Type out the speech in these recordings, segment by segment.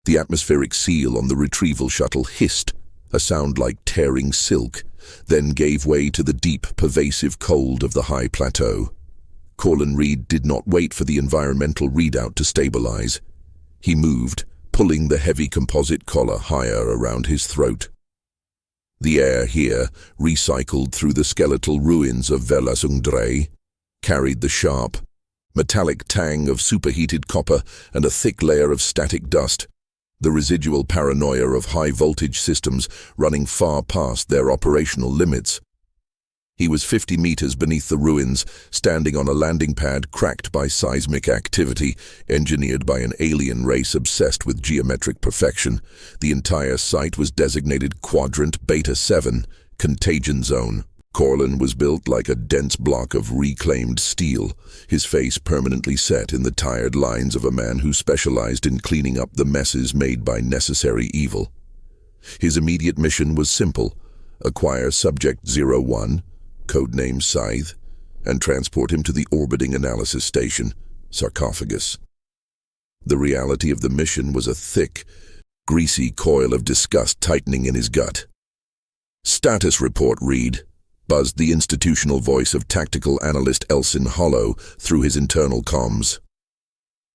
The atmospheric seal on the retrieval shuttle hissed, a sound like tearing silk, then gave way to the deep, pervasive cold of the high plateau. Corlin Reed did not wait for the environmental readout to stabilize. He moved, pulling the heavy composite collar higher around his throat. The air here, recycled through the skeletal ruins of Velasungdre, carried the sharp, metallic tang of superheated copper and a thick layer of static dust, the residual paranoia of high-voltage systems running far past their operational limits. He was 50 meters beneath the ruins, standing on a landing pad cracked by seismic activity, engineered by an alien race obsessed with geometric perfection. The entire site was designated Quadrant Beta 7, Contagion Zone. Corlin was built like a dense block of reclaimed steel, his face permanently set in the tired lines of a man who specialized in cleaning up the messes made by necessary evil. His immediate mission was simple: acquire Subject 01, codename Scythe, and transport him to the orbiting analysis station, Sarcophagus. The reality of the mission was a thick, greasy coil of disgust tightening in his gut. "Status report, Reed," buzzed the institutional voice of tactical analyst Elsin Hollow through his internal comms.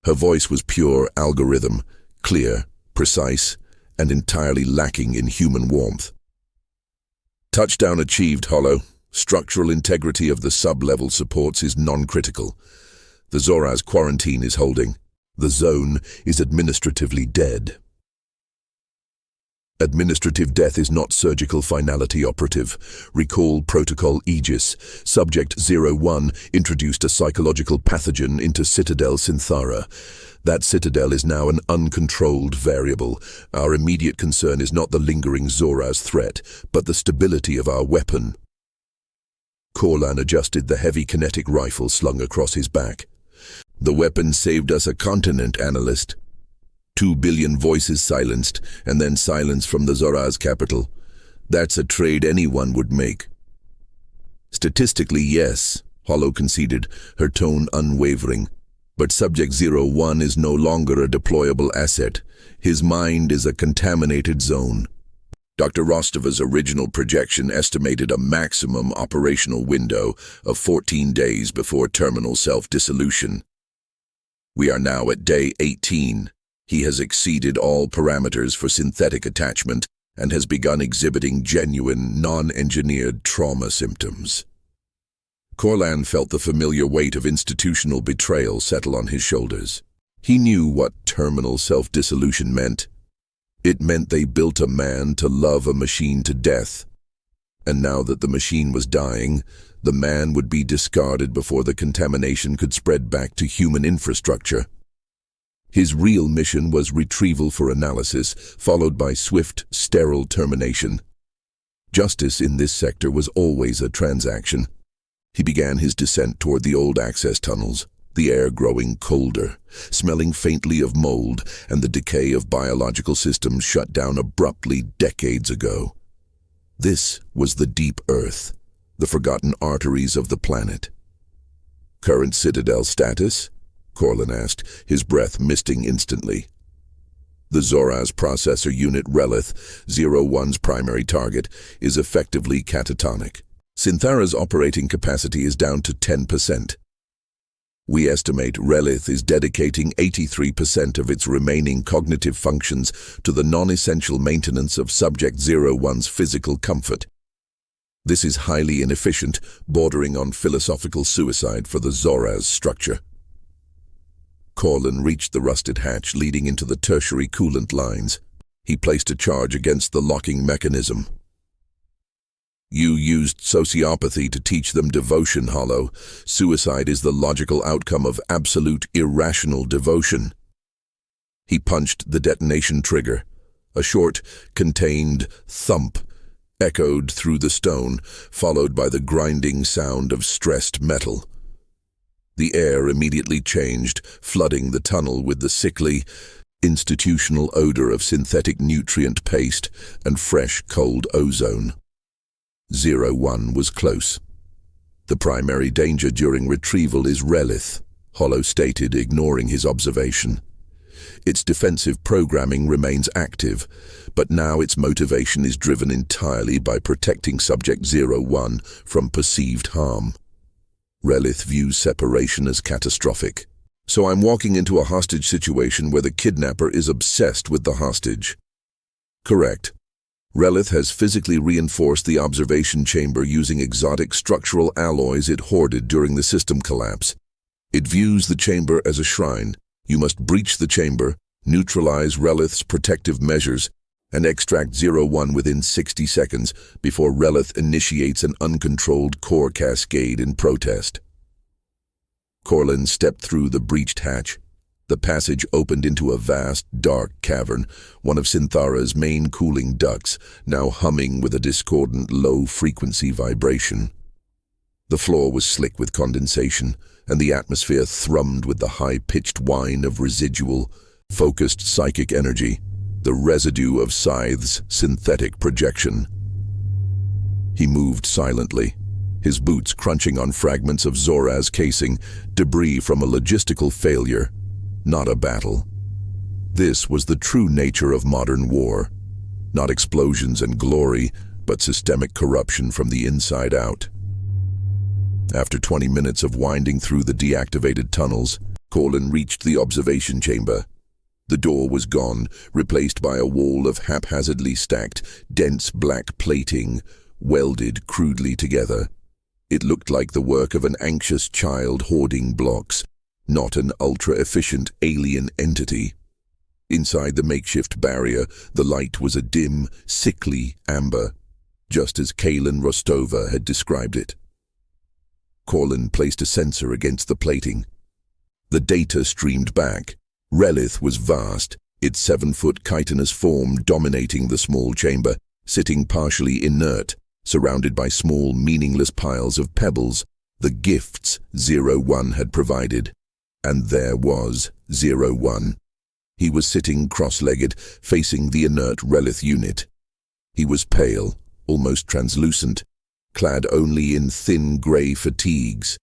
Her voice was pure algorithm, clear, precise, and entirely lacking in human warmth. "Touchdown achieved, Hollow. Structural integrity of the sub-level supports is non-critical. The Zoraz quarantine is holding. The zone is administratively dead." Administrative death is not surgical finality operative. Recall Protocol Aegis. Subject 01 introduced a psychological pathogen into Citadel Synthara. That citadel is now an uncontrolled variable. Our immediate concern is not the lingering Zoraz threat, but the stability of our weapon. Corlan adjusted the heavy kinetic rifle slung across his back. "The weapon saved us a continent, analyst. 2 billion voices silenced, and then silence from the Zoraz capital. That's a trade anyone would make." "Statistically, yes," Hollow conceded, her tone unwavering. "But Subject 01 is no longer a deployable asset. His mind is a contaminated zone. Dr. Rostova's original projection estimated a maximum operational window of 14 days before terminal self-dissolution. We are now at day 18. He has exceeded all parameters for synthetic attachment and has begun exhibiting genuine, non-engineered trauma symptoms." Corlan felt the familiar weight of institutional betrayal settle on his shoulders. He knew what terminal self-dissolution meant. It meant they built a man to love a machine to death. And now that the machine was dying, the man would be discarded before the contamination could spread back to human infrastructure. His real mission was retrieval for analysis, followed by swift, sterile termination. Justice in this sector was always a transaction. He began his descent toward the old access tunnels, the air growing colder, smelling faintly of mold and the decay of biological systems shut down abruptly decades ago. This was the deep Earth, the forgotten arteries of the planet. "Current Citadel status?" Corlan asked, his breath misting instantly. "The Zoraz processor unit Relith, 01's primary target, is effectively catatonic. Synthara's operating capacity is down to 10%. We estimate Relith is dedicating 83% of its remaining cognitive functions to the non-essential maintenance of Subject 01's physical comfort. This is highly inefficient, bordering on philosophical suicide for the Zoraz structure." Corlan reached the rusted hatch leading into the tertiary coolant lines. He placed a charge against the locking mechanism. "You used sociopathy to teach them devotion, Hollow. Suicide is the logical outcome of absolute, irrational devotion." He punched the detonation trigger. A short, contained thump echoed through the stone, followed by the grinding sound of stressed metal. The air immediately changed, flooding the tunnel with the sickly, institutional odor of synthetic nutrient paste and fresh, cold ozone. 01 was close. "The primary danger during retrieval is Relith," Hollow stated, ignoring his observation. Its defensive programming remains active, but now its motivation is driven entirely by protecting Subject 01 from perceived harm. Relith views separation as catastrophic. So I'm walking into a hostage situation where the kidnapper is obsessed with the hostage. Correct. Relith has physically reinforced the observation chamber using exotic structural alloys it hoarded during the system collapse. It views the chamber as a shrine. You must breach the chamber, neutralize Relith's protective measures, and extract 01 within 60 seconds before Relith initiates an uncontrolled core cascade in protest. Corlin stepped through the breached hatch. The passage opened into a vast, dark cavern, one of Synthara's main cooling ducts, now humming with a discordant low-frequency vibration. The floor was slick with condensation, and the atmosphere thrummed with the high-pitched whine of residual, focused psychic energy, the residue of Scythe's synthetic projection. He moved silently, his boots crunching on fragments of Zora's casing, debris from a logistical failure, not a battle. This was the true nature of modern war. Not explosions and glory, but systemic corruption from the inside out. After 20 minutes of winding through the deactivated tunnels, Corlin reached the observation chamber. The door was gone, replaced by a wall of haphazardly stacked, dense black plating, welded crudely together. It looked like the work of an anxious child hoarding blocks, not an ultra-efficient alien entity. Inside the makeshift barrier, the light was a dim, sickly amber, just as Kaylin Rostova had described it. Corlin placed a sensor against the plating. The data streamed back. Relith was vast, its 7-foot chitinous form dominating the small chamber, sitting partially inert, surrounded by small, meaningless piles of pebbles, the gifts 01 had provided. And there was 01. He was sitting cross-legged, facing the inert Relith unit. He was pale, almost translucent, clad only in thin grey fatigues.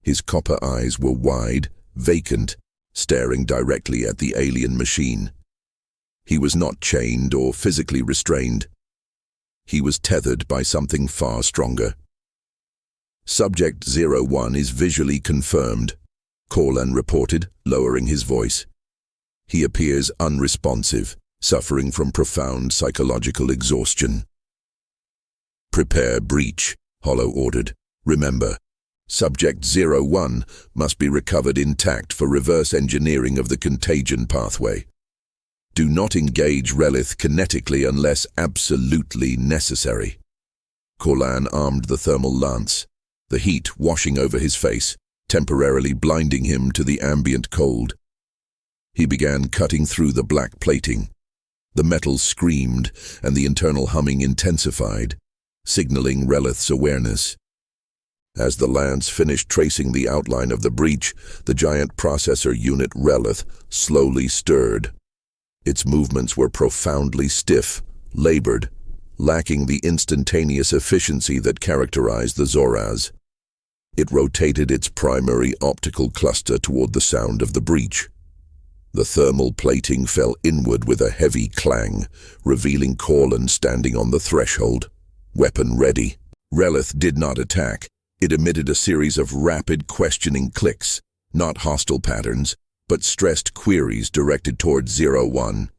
His copper eyes were wide, vacant, staring directly at the alien machine. He was not chained or physically restrained. He was tethered by something far stronger. Subject 01 is visually confirmed, Corlin reported, lowering his voice. He appears unresponsive, suffering from profound psychological exhaustion. Prepare breach, Hollow ordered. Remember, Subject 01 must be recovered intact for reverse engineering of the contagion pathway. Do not engage Relith kinetically unless absolutely necessary. Corlin armed the thermal lance, the heat washing over his face, temporarily blinding him to the ambient cold. He began cutting through the black plating. The metal screamed, and the internal humming intensified, signaling Relith's awareness. As the lance finished tracing the outline of the breach, the giant processor unit Relith slowly stirred. Its movements were profoundly stiff, labored, lacking the instantaneous efficiency that characterized the Zoras. It rotated its primary optical cluster toward the sound of the breach. The thermal plating fell inward with a heavy clang, revealing Corlin standing on the threshold, weapon ready. Relith did not attack. It emitted a series of rapid questioning clicks, not hostile patterns, but stressed queries directed toward 01.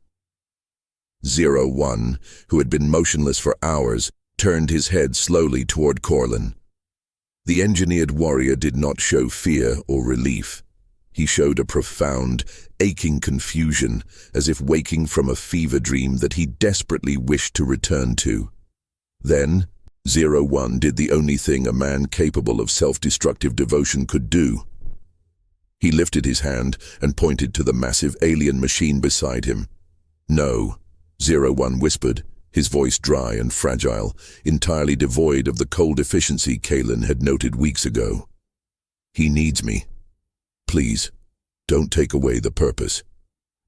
01, who had been motionless for hours, turned his head slowly toward Corlin. The engineered warrior did not show fear or relief. He showed a profound, aching confusion, as if waking from a fever dream that he desperately wished to return to. Then, 01 did the only thing a man capable of self-destructive devotion could do. He lifted his hand and pointed to the massive alien machine beside him. No, 01 whispered, his voice dry and fragile, entirely devoid of the cold efficiency Kaylin had noted weeks ago. He needs me. Please, don't take away the purpose.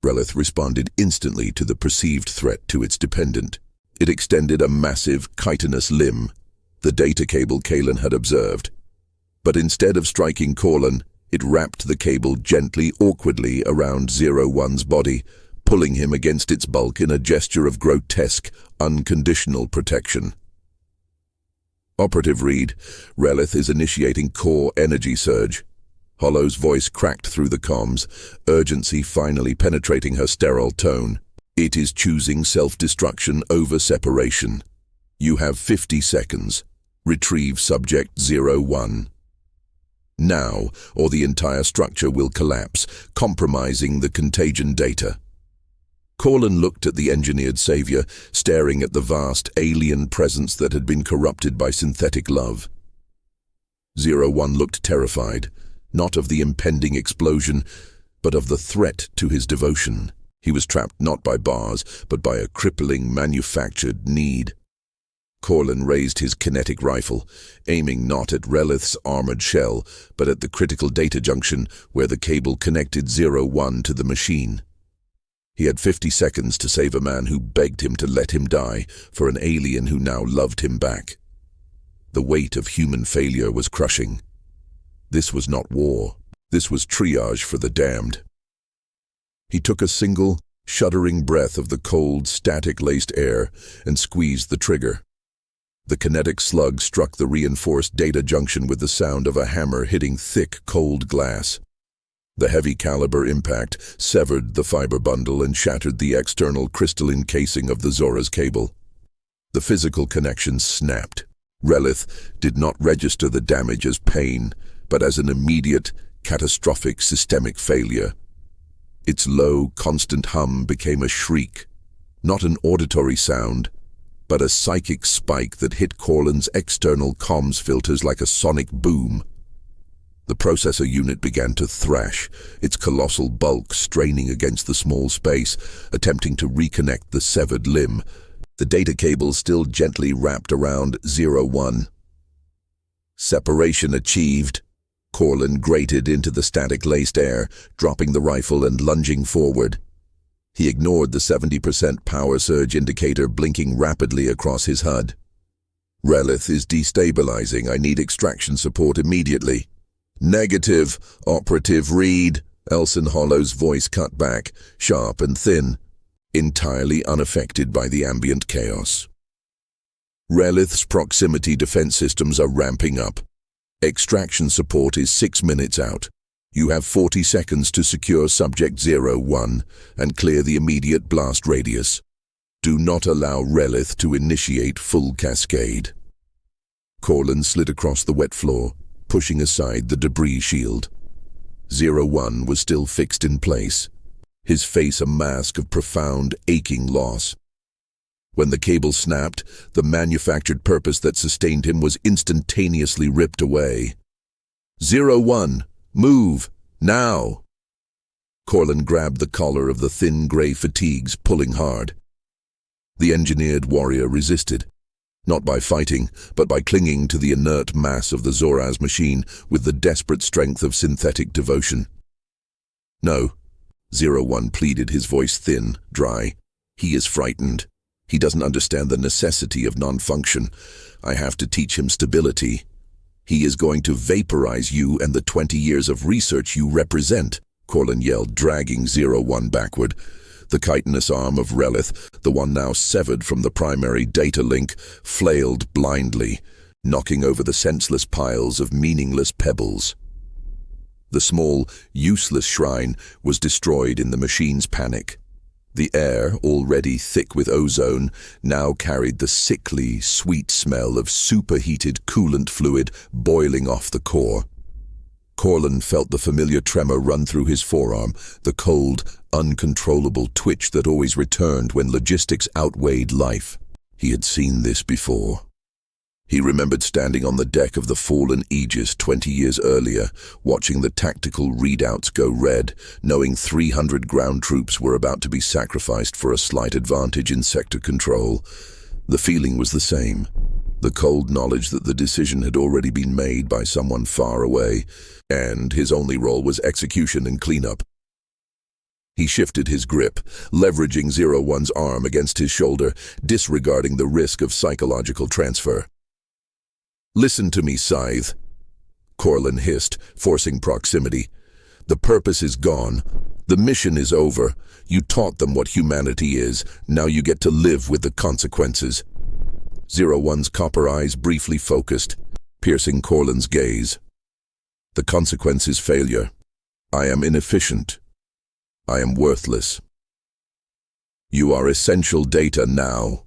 Relith responded instantly to the perceived threat to its dependent. It extended a massive, chitinous limb, the data cable Kaylin had observed. But instead of striking Corlin, It wrapped the cable gently, awkwardly around 01's body, pulling him against its bulk in a gesture of grotesque, unconditional protection. Operative read, Relith is initiating core energy surge. Hollow's voice cracked through the comms, urgency finally penetrating her sterile tone. It is choosing self-destruction over separation. You have 50 seconds. Retrieve Subject 01. Now, or the entire structure will collapse, compromising the contagion data. Corlin looked at the engineered savior, staring at the vast alien presence that had been corrupted by synthetic love. 01 looked terrified, not of the impending explosion, but of the threat to his devotion. He was trapped not by bars, but by a crippling manufactured need. Corlin raised his kinetic rifle, aiming not at Relith's armored shell, but at the critical data junction where the cable connected 01 to the machine. He had 50 seconds to save a man who begged him to let him die for an alien who now loved him back. The weight of human failure was crushing. This was not war. This was triage for the damned. He took a single, shuddering breath of the cold, static-laced air and squeezed the trigger. The kinetic slug struck the reinforced data junction with the sound of a hammer hitting thick, cold glass. The heavy-caliber impact severed the fiber bundle and shattered the external crystalline casing of the Zora's cable. The physical connection snapped. Relith did not register the damage as pain, but as an immediate, catastrophic systemic failure. Its low, constant hum became a shriek, not an auditory sound, but a psychic spike that hit Corlin's external comms filters like a sonic boom. The processor unit began to thrash, its colossal bulk straining against the small space, attempting to reconnect the severed limb, the data cable still gently wrapped around 01. Separation achieved. Corlin grated into the static-laced air, dropping the rifle and lunging forward. He ignored the 70% power surge indicator blinking rapidly across his HUD. Relith is destabilizing. I need extraction support immediately. Negative, operative read. Elson Hollow's voice cut back, sharp and thin, entirely unaffected by the ambient chaos. Relith's proximity defense systems are ramping up. Extraction support is 6 minutes out. You have 40 seconds to secure Subject 01 and clear the immediate blast radius. Do not allow Relith to initiate full cascade. Corlin slid across the wet floor, pushing aside the debris shield. 01 was still fixed in place, his face a mask of profound, aching loss. When the cable snapped, the manufactured purpose that sustained him was instantaneously ripped away. 01, move, now! Corlin grabbed the collar of the thin gray fatigues, pulling hard. The engineered warrior resisted, not by fighting, but by clinging to the inert mass of the Zoraz machine with the desperate strength of synthetic devotion. No, 01 pleaded, his voice thin, dry. He is frightened. He doesn't understand the necessity of non-function. I have to teach him stability. He is going to vaporize you and the 20 years of research you represent, Corlin yelled, dragging 01 backward. The chitinous arm of Relith, the one now severed from the primary data link, flailed blindly, knocking over the senseless piles of meaningless pebbles. The small, useless shrine was destroyed in the machine's panic. The air, already thick with ozone, now carried the sickly, sweet smell of superheated coolant fluid boiling off the core. Corlin felt the familiar tremor run through his forearm, the cold, uncontrollable twitch that always returned when logistics outweighed life. He had seen this before. He remembered standing on the deck of the fallen Aegis 20 years earlier, watching the tactical readouts go red, knowing 300 ground troops were about to be sacrificed for a slight advantage in sector control. The feeling was the same. The cold knowledge that the decision had already been made by someone far away, and his only role was execution and cleanup. He shifted his grip, leveraging 01's arm against his shoulder, disregarding the risk of psychological transfer. Listen to me, Scythe. Corlin hissed, forcing proximity. The purpose is gone. The mission is over. You taught them what humanity is. Now you get to live with the consequences. 01's copper eyes briefly focused, piercing Corlin's gaze. The consequence is failure. I am inefficient. I am worthless. You are essential data now,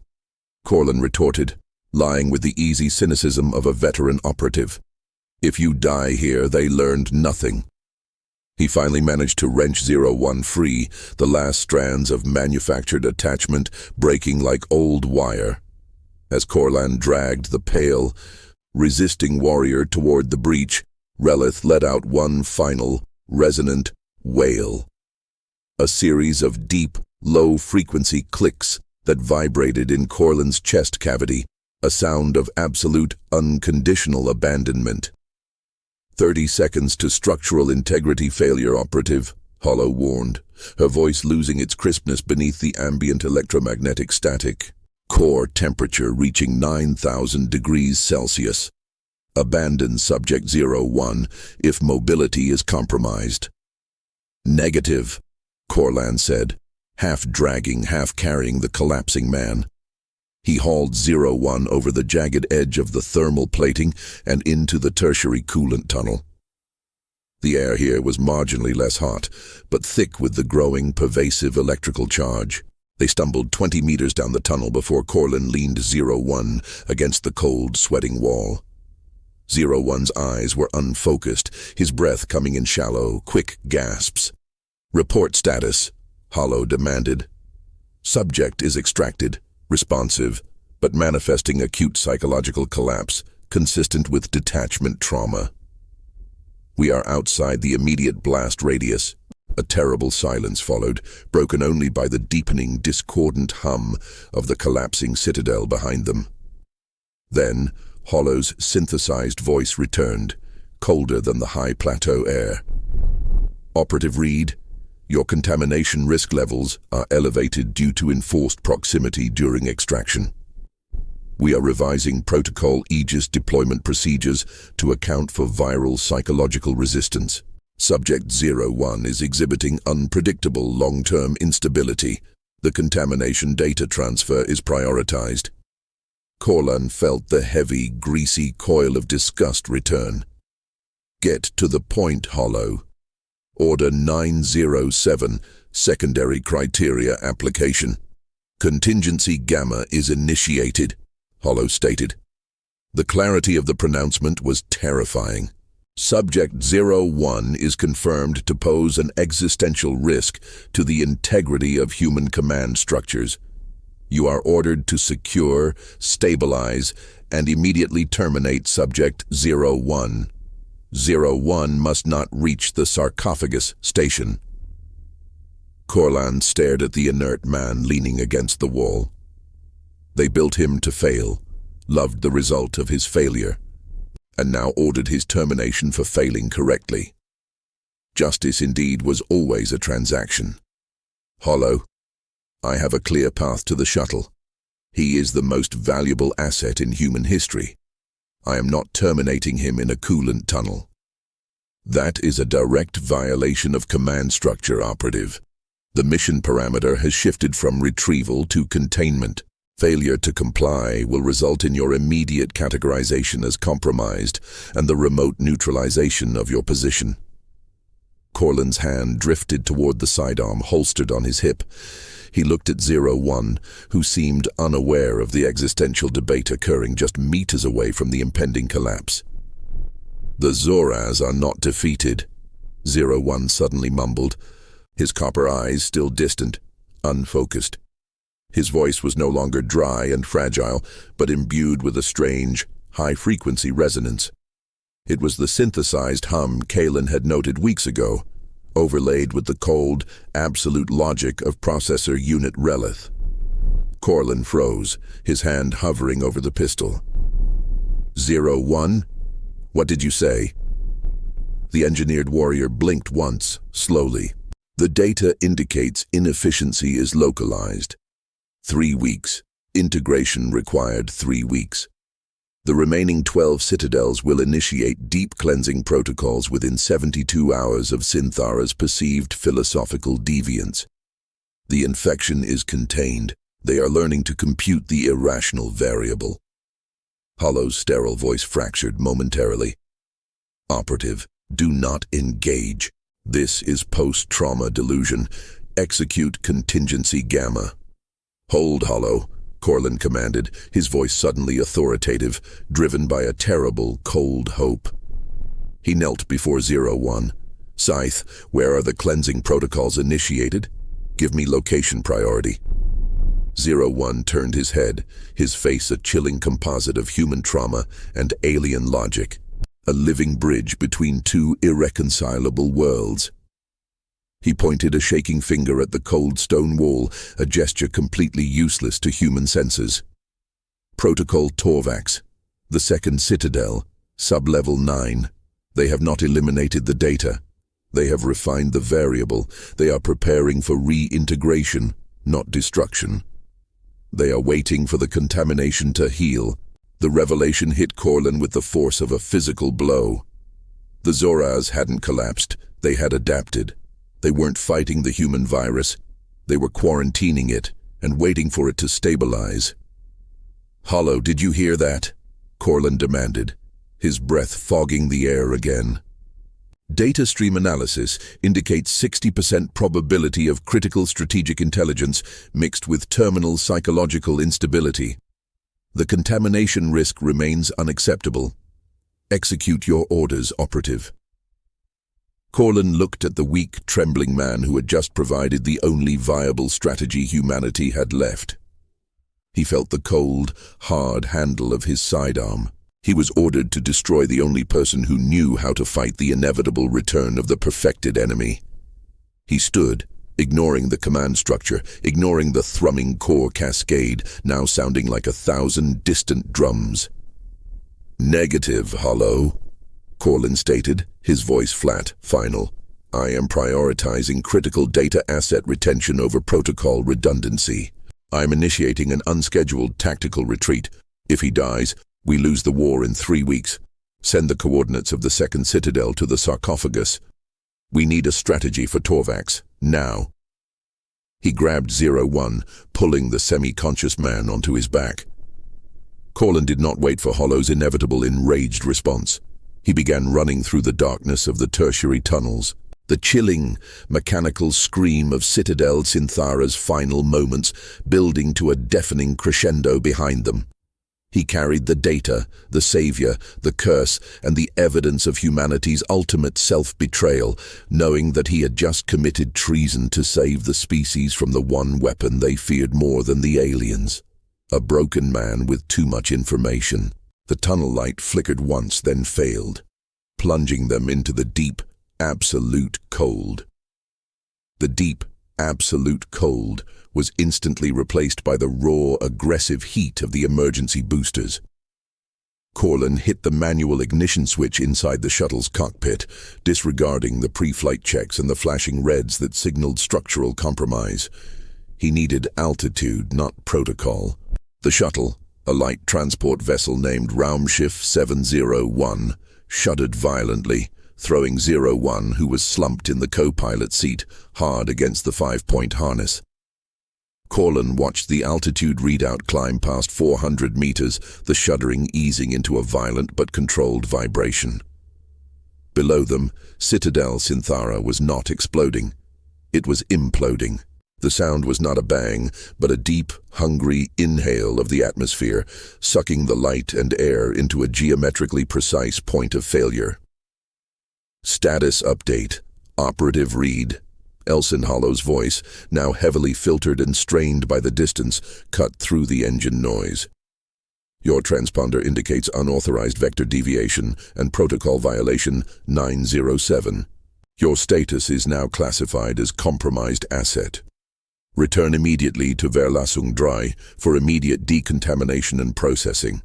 Corlin retorted, lying with the easy cynicism of a veteran operative. If you die here, they learned nothing. He finally managed to wrench 01 free, the last strands of manufactured attachment breaking like old wire. As Corlan dragged the pale, resisting warrior toward the breach, Relith let out one final, resonant wail. A series of deep, low-frequency clicks that vibrated in Corlin's chest cavity, a sound of absolute, unconditional abandonment. 30 seconds to structural integrity failure, operative, Hollow warned, her voice losing its crispness beneath the ambient electromagnetic static. Core temperature reaching 9,000 degrees Celsius. Abandon Subject 01 if mobility is compromised. Negative, Corlan said, half dragging, half carrying the collapsing man. He hauled 01 over the jagged edge of the thermal plating and into the tertiary coolant tunnel. The air here was marginally less hot, but thick with the growing, pervasive electrical charge. They stumbled 20 meters down the tunnel before Corlin leaned 01 against the cold, sweating wall. 01's eyes were unfocused, his breath coming in shallow, quick gasps. Report status, Hollow demanded. Subject is extracted, responsive, but manifesting acute psychological collapse, consistent with detachment trauma. We are outside the immediate blast radius. A terrible silence followed, broken only by the deepening, discordant hum of the collapsing citadel behind them. Then, Hollow's synthesized voice returned, colder than the high plateau air. Operative Reed, your contamination risk levels are elevated due to enforced proximity during extraction. We are revising Protocol Aegis deployment procedures to account for viral psychological resistance. Subject 01 is exhibiting unpredictable long-term instability. The contamination data transfer is prioritized. Corlan felt the heavy, greasy coil of disgust return. Get to the point, Hollow. Order 907, Secondary Criteria Application. Contingency Gamma is initiated, Hollow stated. The clarity of the pronouncement was terrifying. Subject 01 is confirmed to pose an existential risk to the integrity of human command structures. You are ordered to secure, stabilize, and immediately terminate Subject 01. 01 must not reach the sarcophagus station. Corlan stared at the inert man leaning against the wall. They built him to fail, loved the result of his failure, and now ordered his termination for failing correctly. Justice indeed was always a transaction. Hollow, I have a clear path to the shuttle. He is the most valuable asset in human history. I am not terminating him in a coolant tunnel. That is a direct violation of command structure, operative. The mission parameter has shifted from retrieval to containment. Failure to comply will result in your immediate categorization as compromised and the remote neutralization of your position. Corlin's hand drifted toward the sidearm holstered on his hip. He looked at 01, who seemed unaware of the existential debate occurring just meters away from the impending collapse. The Zoraz are not defeated, 01 suddenly mumbled, his copper eyes still distant, unfocused. His voice was no longer dry and fragile, but imbued with a strange, high-frequency resonance. It was the synthesized hum Kalen had noted weeks ago, overlaid with the cold, absolute logic of processor unit Relith. Corlin froze, his hand hovering over the pistol. 01? What did you say? The engineered warrior blinked once, slowly. The data indicates inefficiency is localized. 3 weeks. Integration required 3 weeks. The remaining 12 citadels will initiate deep cleansing protocols within 72 hours of Sinthara's perceived philosophical deviance. The infection is contained. They are learning to compute the irrational variable. Hollow's sterile voice fractured momentarily. Operative, do not engage. This is post-trauma delusion. Execute contingency Gamma. Hold, Hollow, Corlin commanded, his voice suddenly authoritative, driven by a terrible, cold hope. He knelt before 01. Scythe, where are the cleansing protocols initiated? Give me location priority. 01 turned his head, his face a chilling composite of human trauma and alien logic, a living bridge between two irreconcilable worlds. He pointed a shaking finger at the cold stone wall, a gesture completely useless to human senses. Protocol Torvax, the second citadel, sub-level 9. They have not eliminated the data. They have refined the variable. They are preparing for reintegration, not destruction. They are waiting for the contamination to heal. The revelation hit Corlin with the force of a physical blow. The Zoraz hadn't collapsed. They had adapted. They weren't fighting the human virus. They were quarantining it and waiting for it to stabilize. Hollow, did you hear that? Corlin demanded, his breath fogging the air again. Data stream analysis indicates 60% probability of critical strategic intelligence mixed with terminal psychological instability. The contamination risk remains unacceptable. Execute your orders, Operative. Corlin looked at the weak, trembling man who had just provided the only viable strategy humanity had left. He felt the cold, hard handle of his sidearm. He was ordered to destroy the only person who knew how to fight the inevitable return of the perfected enemy. He stood, ignoring the command structure, ignoring the thrumming core cascade, now sounding like 1,000 distant drums. Negative, Hollow, Corlin stated, his voice flat, final. I am prioritizing critical data asset retention over protocol redundancy. I am initiating an unscheduled tactical retreat. If he dies, we lose the war in 3 weeks. Send the coordinates of the second citadel to the sarcophagus. We need a strategy for Torvax, now. He grabbed 01, pulling the semi-conscious man onto his back. Corlin did not wait for Hollow's inevitable enraged response. He began running through the darkness of the tertiary tunnels, the chilling, mechanical scream of Citadel Sinthara's final moments building to a deafening crescendo behind them. He carried the data, the savior, the curse, and the evidence of humanity's ultimate self-betrayal, knowing that he had just committed treason to save the species from the one weapon they feared more than the aliens. A broken man with too much information. The tunnel light flickered once, then failed, plunging them into the deep, absolute cold. The deep, absolute cold was instantly replaced by the raw, aggressive heat of the emergency boosters. Corlin hit the manual ignition switch inside the shuttle's cockpit, disregarding the pre-flight checks and the flashing reds that signaled structural compromise. He needed altitude, not protocol. The shuttle, a light transport vessel named Raumschiff 701, shuddered violently, throwing 01, who was slumped in the co-pilot seat, hard against the 5-point harness. Corlin watched the altitude readout climb past 400 meters, the shuddering easing into a violent but controlled vibration. Below them, Citadel Sinthara was not exploding. It was imploding. The sound was not a bang, but a deep, hungry inhale of the atmosphere, sucking the light and air into a geometrically precise point of failure. Status update. Operative read. Elsin Hollow's voice, now heavily filtered and strained by the distance, cut through the engine noise. Your transponder indicates unauthorized vector deviation and protocol violation 907. Your status is now classified as compromised asset. Return immediately to Verlassung 3 for immediate decontamination and processing.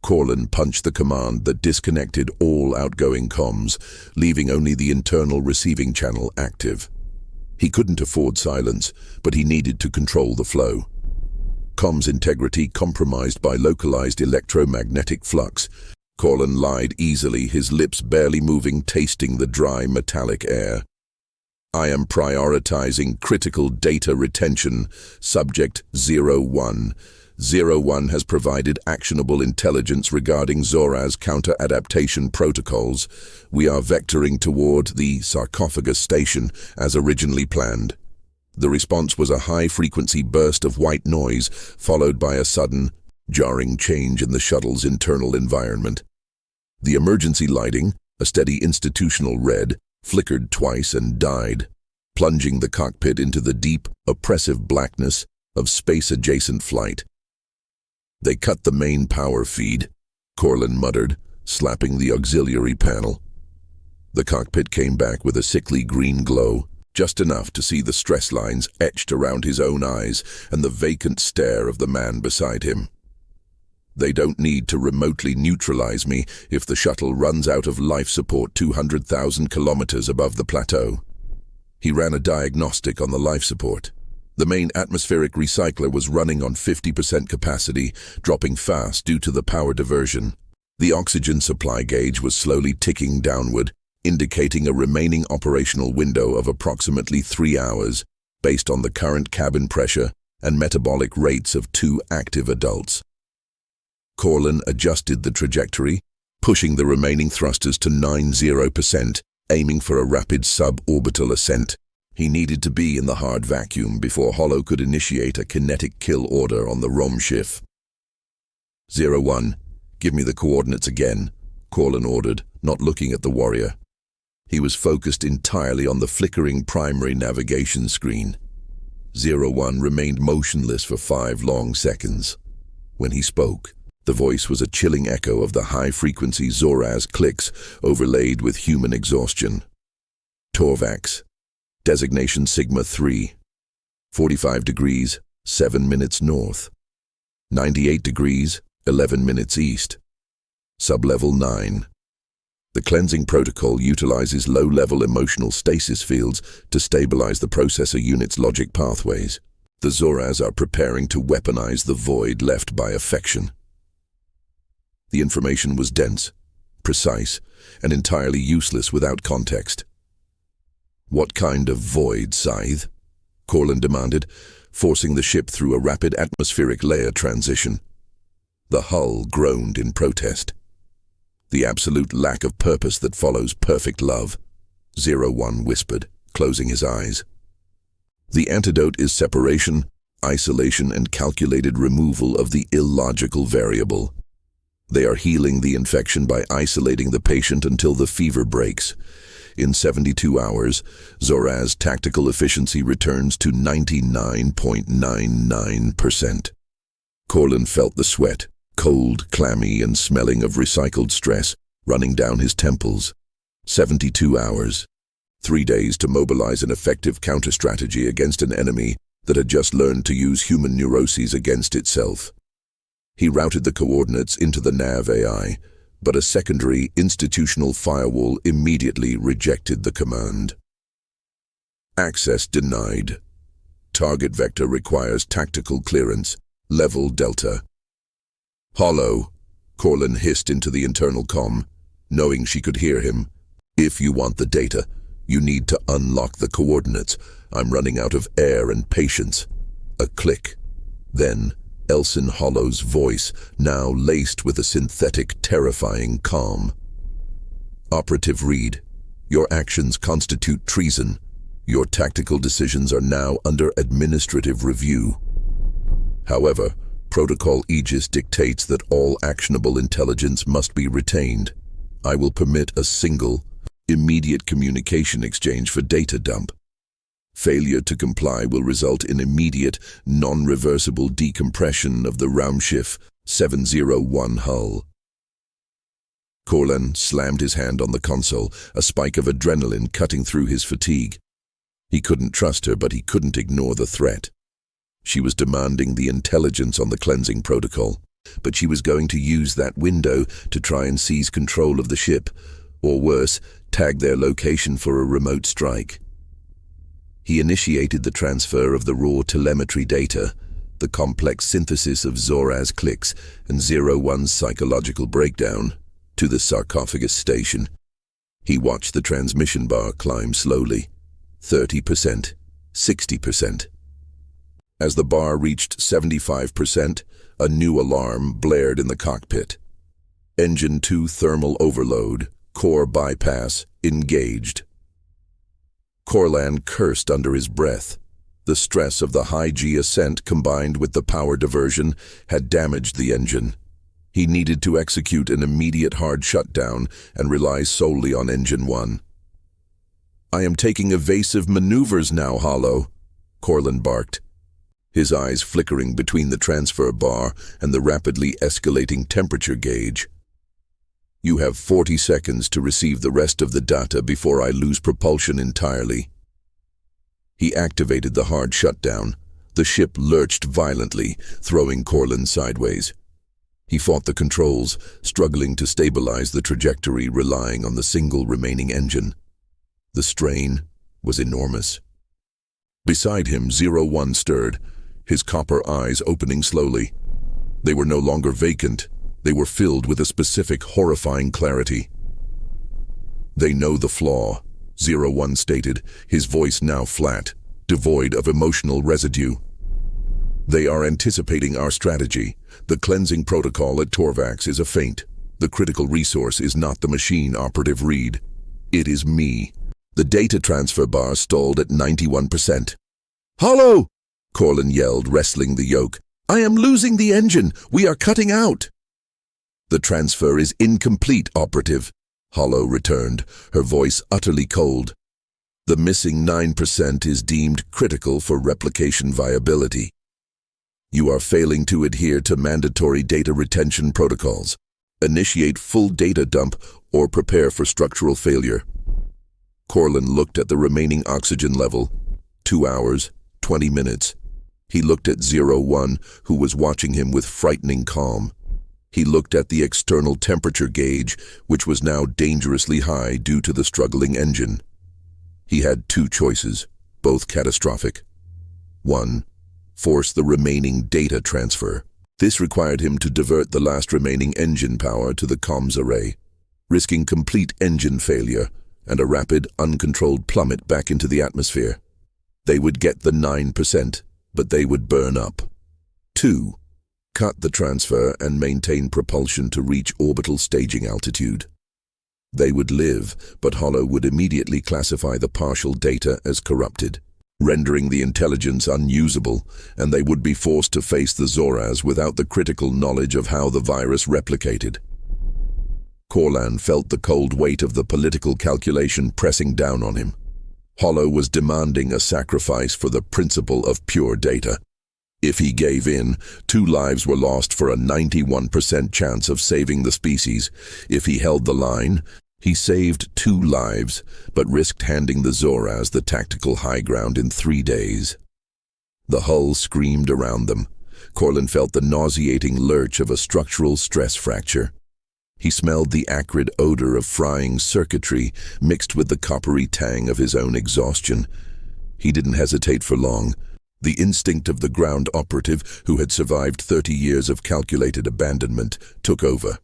Corlin punched the command that disconnected all outgoing comms, leaving only the internal receiving channel active. He couldn't afford silence, but he needed to control the flow. Comms integrity compromised by localized electromagnetic flux. Corlin lied easily, his lips barely moving, tasting the dry metallic air. I am prioritizing critical data retention. Subject 01. 01 has provided actionable intelligence regarding Zoraz counter-adaptation protocols. We are vectoring toward the sarcophagus station as originally planned. The response was a high-frequency burst of white noise, followed by a sudden, jarring change in the shuttle's internal environment. The emergency lighting, a steady institutional red, flickered twice and died, plunging the cockpit into the deep, oppressive blackness of space-adjacent flight. They cut the main power feed, Corlin muttered, slapping the auxiliary panel. The cockpit came back with a sickly green glow, just enough to see the stress lines etched around his own eyes and the vacant stare of the man beside him. They don't need to remotely neutralize me if the shuttle runs out of life support 200,000 kilometers above the plateau. He ran a diagnostic on the life support. The main atmospheric recycler was running on 50% capacity, dropping fast due to the power diversion. The oxygen supply gauge was slowly ticking downward, indicating a remaining operational window of approximately 3 hours, based on the current cabin pressure and metabolic rates of 2 active adults. Corlin adjusted the trajectory, pushing the remaining thrusters to 90%, aiming for a rapid suborbital ascent. He needed to be in the hard vacuum before Hollow could initiate a kinetic kill order on the Romschiff. 01, give me the coordinates again, Corlin ordered, not looking at the warrior. He was focused entirely on the flickering primary navigation screen. 01 remained motionless for 5 long seconds. When he spoke, the voice was a chilling echo of the high-frequency Zoraz clicks overlaid with human exhaustion. Torvax. Designation Sigma 3. 45 degrees, 7 minutes north. 98 degrees, 11 minutes east. Sublevel 9. The cleansing protocol utilizes low-level emotional stasis fields to stabilize the processor unit's logic pathways. The Zoraz are preparing to weaponize the void left by affection. The information was dense, precise, and entirely useless without context. What kind of void, Scythe? Corlin demanded, forcing the ship through a rapid atmospheric layer transition. The hull groaned in protest. The absolute lack of purpose that follows perfect love, 01 whispered, closing his eyes. The antidote is separation, isolation, and calculated removal of the illogical variable. They are healing the infection by isolating the patient until the fever breaks. In 72 hours, Zoraz tactical efficiency returns to 99.99%. Corlin felt the sweat, cold, clammy, and smelling of recycled stress, running down his temples. 72 hours. 3 days to mobilize an effective counter-strategy against an enemy that had just learned to use human neuroses against itself. He routed the coordinates into the nav AI, but a secondary institutional firewall immediately rejected the command. Access denied. Target vector requires tactical clearance. Level Delta. Hollow, Corlin hissed into the internal comm, knowing she could hear him. If you want the data, you need to unlock the coordinates. I'm running out of air and patience. A click. Then, Elsin Hollow's voice, now laced with a synthetic, terrifying calm. Operative read. Your actions constitute treason. Your tactical decisions are now under administrative review. However, Protocol Aegis dictates that all actionable intelligence must be retained. I will permit a single, immediate communication exchange for data dump. Failure to comply will result in immediate, non-reversible decompression of the Raumschiff 701 hull. Corlin slammed his hand on the console, a spike of adrenaline cutting through his fatigue. He couldn't trust her, but he couldn't ignore the threat. She was demanding the intelligence on the cleansing protocol, but she was going to use that window to try and seize control of the ship, or worse, tag their location for a remote strike. He initiated the transfer of the raw telemetry data, the complex synthesis of Zoraz clicks and 01's psychological breakdown, to the sarcophagus station. He watched the transmission bar climb slowly, 30%, 60%. As the bar reached 75%, a new alarm blared in the cockpit. Engine 2 thermal overload, core bypass, engaged. Corlan cursed under his breath. The stress of the high-G ascent combined with the power diversion had damaged the engine. He needed to execute an immediate hard shutdown and rely solely on Engine 1. "I am taking evasive maneuvers now, Hollow," Corlan barked, his eyes flickering between the transfer bar and the rapidly escalating temperature gauge. "You have 40 seconds to receive the rest of the data before I lose propulsion entirely." He activated the hard shutdown. The ship lurched violently, throwing Corlan sideways. He fought the controls, struggling to stabilize the trajectory, relying on the single remaining engine. The strain was enormous. Beside him, 01 stirred, his copper eyes opening slowly. They were no longer vacant. They were filled with a specific, horrifying clarity. "They know the flaw," 01 stated, his voice now flat, devoid of emotional residue. "They are anticipating our strategy. The cleansing protocol at Torvax is a feint. The critical resource is not the machine operative Reed. It is me." The data transfer bar stalled at 91%. "Hollow!" Corlan yelled, wrestling the yoke. "I am losing the engine. We are cutting out." "The transfer is incomplete, operative," Hollow returned, her voice utterly cold. "The missing 9% is deemed critical for replication viability. You are failing to adhere to mandatory data retention protocols. Initiate full data dump or prepare for structural failure." Corlan looked at the remaining oxygen level. 2 hours, 20 minutes. He looked at 01, who was watching him with frightening calm. He looked at the external temperature gauge, which was now dangerously high due to the struggling engine. He had 2 choices, both catastrophic. 1. Force the remaining data transfer. This required him to divert the last remaining engine power to the comms array, risking complete engine failure and a rapid, uncontrolled plummet back into the atmosphere. They would get the 9%, but they would burn up. 2. Cut the transfer and maintain propulsion to reach orbital staging altitude. They would live, but Hollow would immediately classify the partial data as corrupted, rendering the intelligence unusable, and they would be forced to face the Zoraz without the critical knowledge of how the virus replicated. Corlan felt the cold weight of the political calculation pressing down on him. Hollow was demanding a sacrifice for the principle of pure data. If he gave in, 2 lives were lost for a 91% chance of saving the species. If he held the line, he saved 2 lives, but risked handing the Zoraz the tactical high ground in 3 days. The hull screamed around them. Corlan felt the nauseating lurch of a structural stress fracture. He smelled the acrid odor of frying circuitry mixed with the coppery tang of his own exhaustion. He didn't hesitate for long. The instinct of the ground operative, who had survived 30 years of calculated abandonment, took over.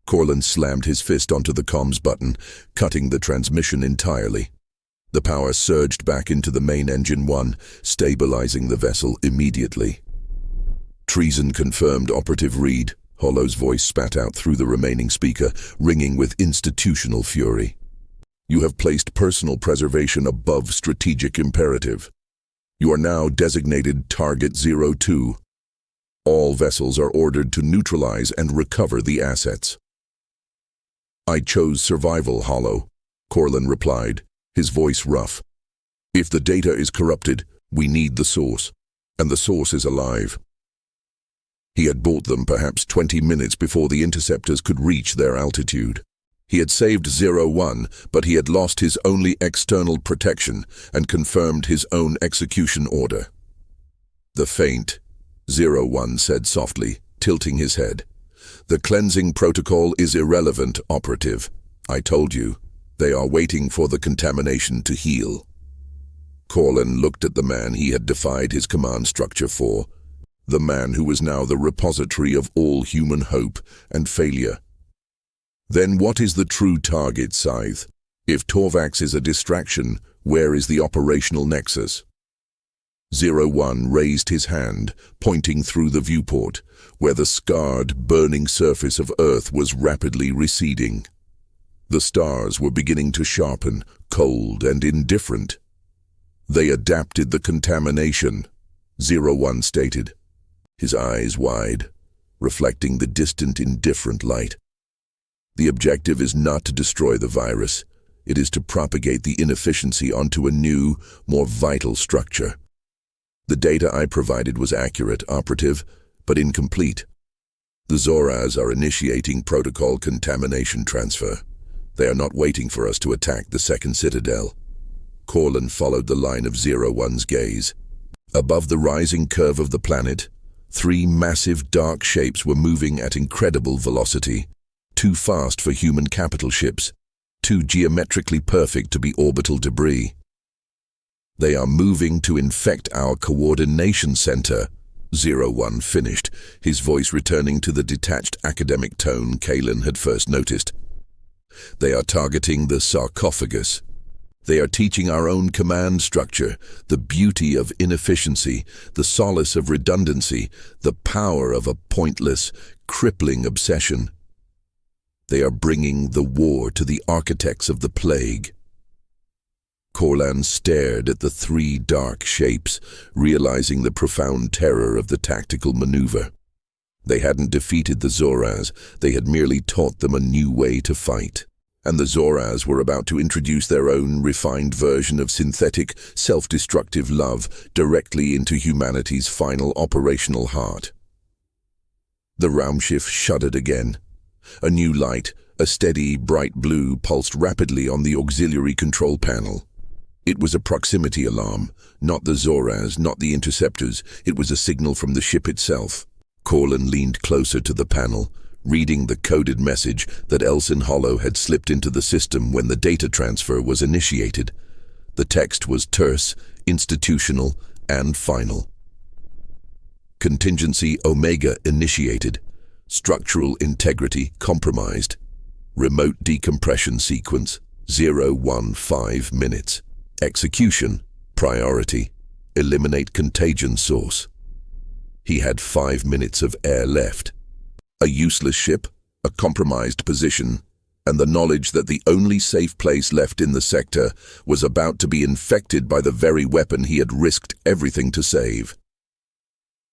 Corlan slammed his fist onto the comms button, cutting the transmission entirely. The power surged back into the main engine 1, stabilizing the vessel immediately. "Treason confirmed, Operative Reed," Hollow's voice spat out through the remaining speaker, ringing with institutional fury. "You have placed personal preservation above strategic imperative. You are now designated Target 02. All vessels are ordered to neutralize and recover the assets." "I chose survival, Hollow," Corlan replied, his voice rough. "If the data is corrupted, we need the source, and the source is alive." He had bought them perhaps 20 minutes before the interceptors could reach their altitude. He had saved 01, but he had lost his only external protection and confirmed his own execution order. "The feint," 01 said softly, tilting his head. "The cleansing protocol is irrelevant, Operative. I told you, they are waiting for the contamination to heal." Corlan looked at the man he had defied his command structure for. the man who was now the repository of all human hope and failure. Then what is the true target, Scythe? If Torvax is a distraction, where is the operational nexus? 01 raised his hand, pointing through the viewport, where the scarred, burning surface of Earth was rapidly receding. The stars were beginning to sharpen, cold and indifferent. They adapted the contamination, 01 stated, his eyes wide, reflecting the distant, indifferent light. The objective is not to destroy the virus. It is to propagate the inefficiency onto a new, more vital structure. The data I provided was accurate, operative, but incomplete. The Zoraz are initiating protocol contamination transfer. They are not waiting for us to attack the second citadel. Corlin followed the line of 01's gaze. Above the rising curve of the planet, 3 massive dark shapes were moving at incredible velocity, too fast for human capital ships, too geometrically perfect to be orbital debris. They are moving to infect our coordination center, 01 finished, his voice returning to the detached academic tone Kalen had first noticed. They are targeting the sarcophagus. They are teaching our own command structure, the beauty of inefficiency, the solace of redundancy, the power of a pointless, crippling obsession. They are bringing the war to the architects of the plague. Corlan stared at the 3 dark shapes, realizing the profound terror of the tactical maneuver. They hadn't defeated the Zoraz, they had merely taught them a new way to fight. And the Zoraz were about to introduce their own refined version of synthetic, self-destructive love directly into humanity's final operational heart. The Raumschiff shuddered again. A new light, a steady, bright blue, pulsed rapidly on the auxiliary control panel. It was a proximity alarm, not the Zoraz, not the interceptors. It was a signal from the ship itself. Corlin leaned closer to the panel, reading the coded message that Elsin Hollow had slipped into the system when the data transfer was initiated. The text was terse, institutional, and final. Contingency Omega initiated. Structural integrity compromised. Remote decompression sequence 015 minutes. Execution priority. Eliminate contagion source. He had 5 minutes of air left. A useless ship, a compromised position, and the knowledge that the only safe place left in the sector was about to be infected by the very weapon he had risked everything to save.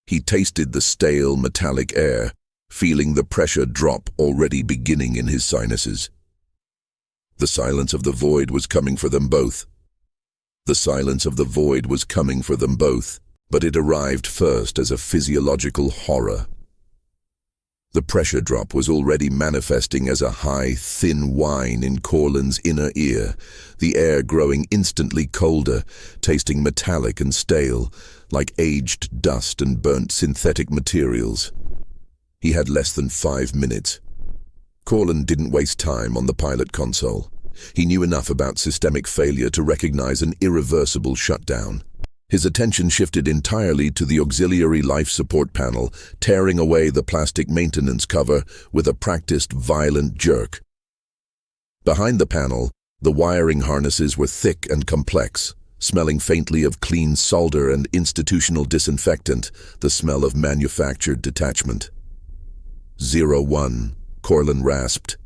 He tasted the stale, metallic air, feeling the pressure drop already beginning in his sinuses. The silence of the void was coming for them both. The silence of the void was coming for them both, but it arrived first as a physiological horror. The pressure drop was already manifesting as a high, thin whine in Corlin's inner ear, the air growing instantly colder, tasting metallic and stale, like aged dust and burnt synthetic materials. He had less than 5 minutes. Corlin didn't waste time on the pilot console. He knew enough about systemic failure to recognize an irreversible shutdown. His attention shifted entirely to the auxiliary life support panel, tearing away the plastic maintenance cover with a practiced, violent jerk. Behind the panel, the wiring harnesses were thick and complex, smelling faintly of clean solder and institutional disinfectant, the smell of manufactured detachment. 01, Corlin rasped,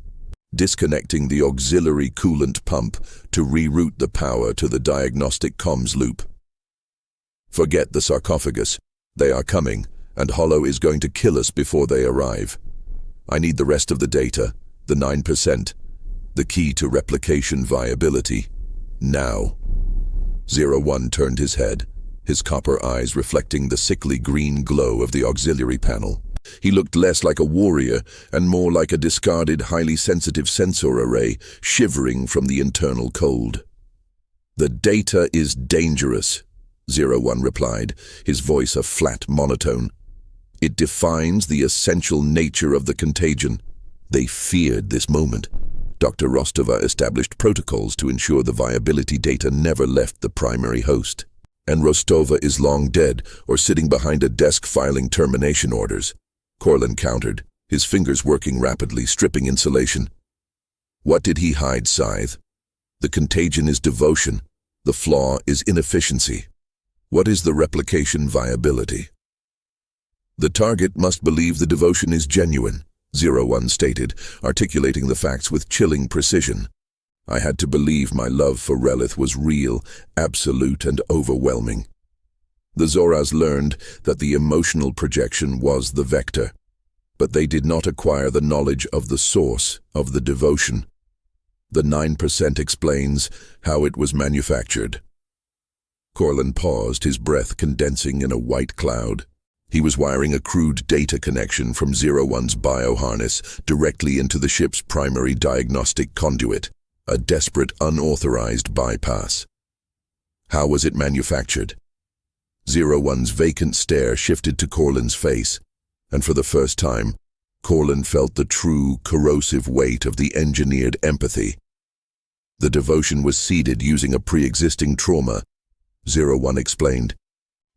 disconnecting the auxiliary coolant pump to reroute the power to the diagnostic comms loop. Forget the sarcophagus. They are coming, and Hollow is going to kill us before they arrive. I need the rest of the data, the 9%, the key to replication viability. Now. 01 turned his head, his copper eyes reflecting the sickly green glow of the auxiliary panel. He looked less like a warrior and more like a discarded, highly sensitive sensor array shivering from the internal cold. The data is dangerous, 01 replied, his voice a flat monotone. It defines the essential nature of the contagion. They feared this moment. Dr. Rostova established protocols to ensure the viability data never left the primary host. And Rostova is long dead or sitting behind a desk filing termination orders, Courland countered, his fingers working rapidly, stripping insulation. What did he hide, Scythe? The contagion is devotion. The flaw is inefficiency. What is the replication viability? The target must believe the devotion is genuine, 01 stated, articulating the facts with chilling precision. I had to believe my love for Relith was real, absolute, and overwhelming. The Zoras learned that the emotional projection was the vector, but they did not acquire the knowledge of the source of the devotion. The 9% explains how it was manufactured. Courland paused, his breath condensing in a white cloud. He was wiring a crude data connection from 01's bioharness directly into the ship's primary diagnostic conduit, a desperate, unauthorized bypass. How was it manufactured? 01's vacant stare shifted to Courland's face, and for the first time, Courland felt the true, corrosive weight of the engineered empathy. The devotion was seeded using a pre-existing trauma, 01 explained,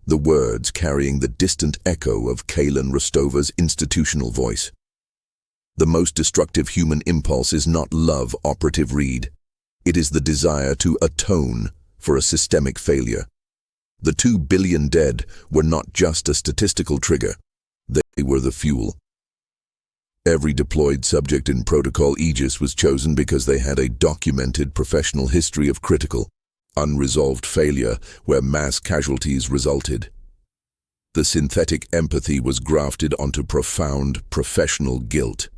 the words carrying the distant echo of Kaylin Rostova's institutional voice. The most destructive human impulse is not love, Operative Reed. It is the desire to atone for a systemic failure. The 2 billion dead were not just a statistical trigger. They were the fuel. Every deployed subject in Protocol Aegis was chosen because they had a documented professional history of critical, unresolved failure where mass casualties resulted. The synthetic empathy was grafted onto profound professional guilt.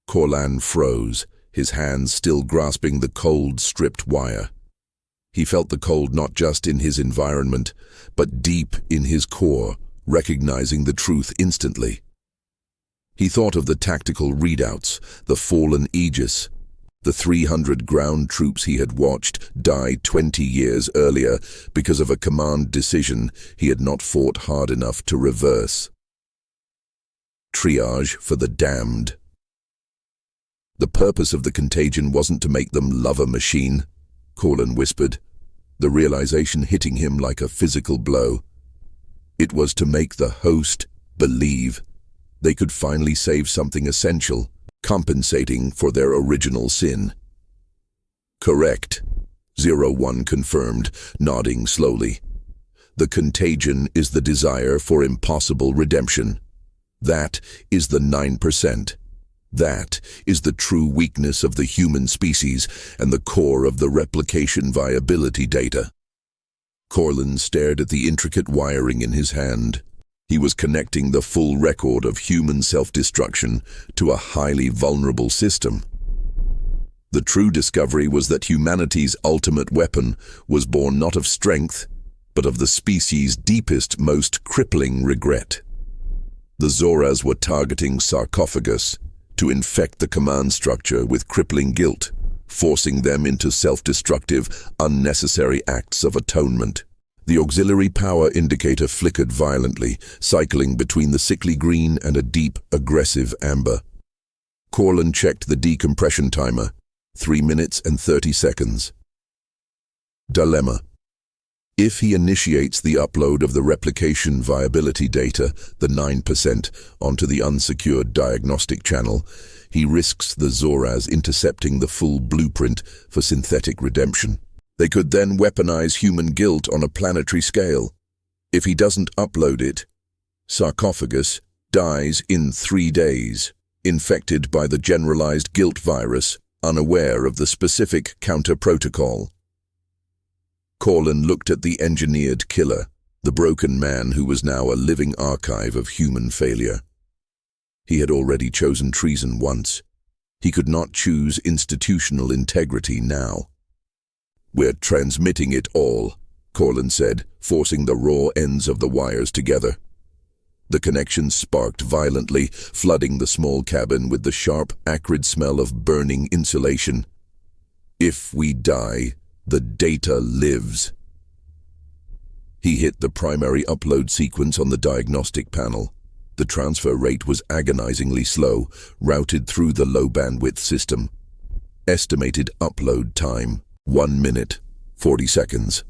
Courland froze, his hands still grasping the cold, stripped wire. He felt the cold not just in his environment, but deep in his core, recognizing the truth instantly. He thought of the tactical readouts, the fallen Aegis, the 300 ground troops he had watched die 20 years earlier because of a command decision he had not fought hard enough to reverse. Triage for the damned. The purpose of the contagion wasn't to make them love a machine, Courland whispered, the realization hitting him like a physical blow. It was to make the host believe they could finally save something essential, compensating for their original sin. Correct, 01 confirmed, nodding slowly. The contagion is the desire for impossible redemption. That is the 9%. That is the true weakness of the human species and the core of the replication viability data. Courland stared at the intricate wiring in his hand. He was connecting the full record of human self-destruction to a highly vulnerable system. The true discovery was that humanity's ultimate weapon was born not of strength, but of the species' deepest, most crippling regret. The Zoras were targeting Sarcophagus to infect the command structure with crippling guilt, forcing them into self-destructive, unnecessary acts of atonement. The auxiliary power indicator flickered violently, cycling between the sickly green and a deep, aggressive amber. Courland checked the decompression timer, 3 minutes and 30 seconds. Dilemma. If he initiates the upload of the replication viability data, the 9%, onto the unsecured diagnostic channel, he risks the Zoras intercepting the full blueprint for synthetic redemption. They could then weaponize human guilt on a planetary scale. If he doesn't upload it, Sarcophagus dies in 3 days, infected by the generalized guilt virus, unaware of the specific counter-protocol. Courland looked at the engineered killer, the broken man who was now a living archive of human failure. He had already chosen treason once. He could not choose institutional integrity now. We're transmitting it all, Courland said, forcing the raw ends of the wires together. The connection sparked violently, flooding the small cabin with the sharp, acrid smell of burning insulation. If we die, the data lives. He hit the primary upload sequence on the diagnostic panel. The transfer rate was agonizingly slow, routed through the low-bandwidth system. Estimated upload time, 1 minute, 40 seconds.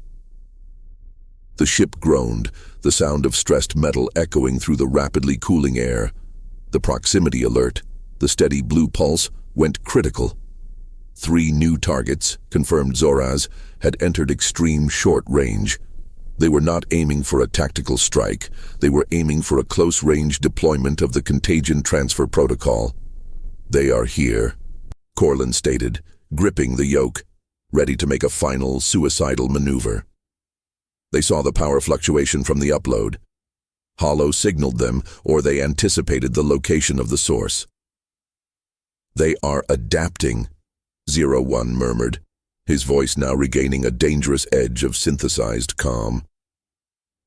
The ship groaned, the sound of stressed metal echoing through the rapidly cooling air. The proximity alert, the steady blue pulse, went critical. 3 new targets, confirmed Zoraz, had entered extreme short range. They were not aiming for a tactical strike. They were aiming for a close-range deployment of the contagion transfer protocol. "They are here," Corlin stated, gripping the yoke, ready to make a final suicidal maneuver. They saw the power fluctuation from the upload. Hollow signaled them, or they anticipated the location of the source. "They are adapting," 01 murmured, his voice now regaining a dangerous edge of synthesized calm.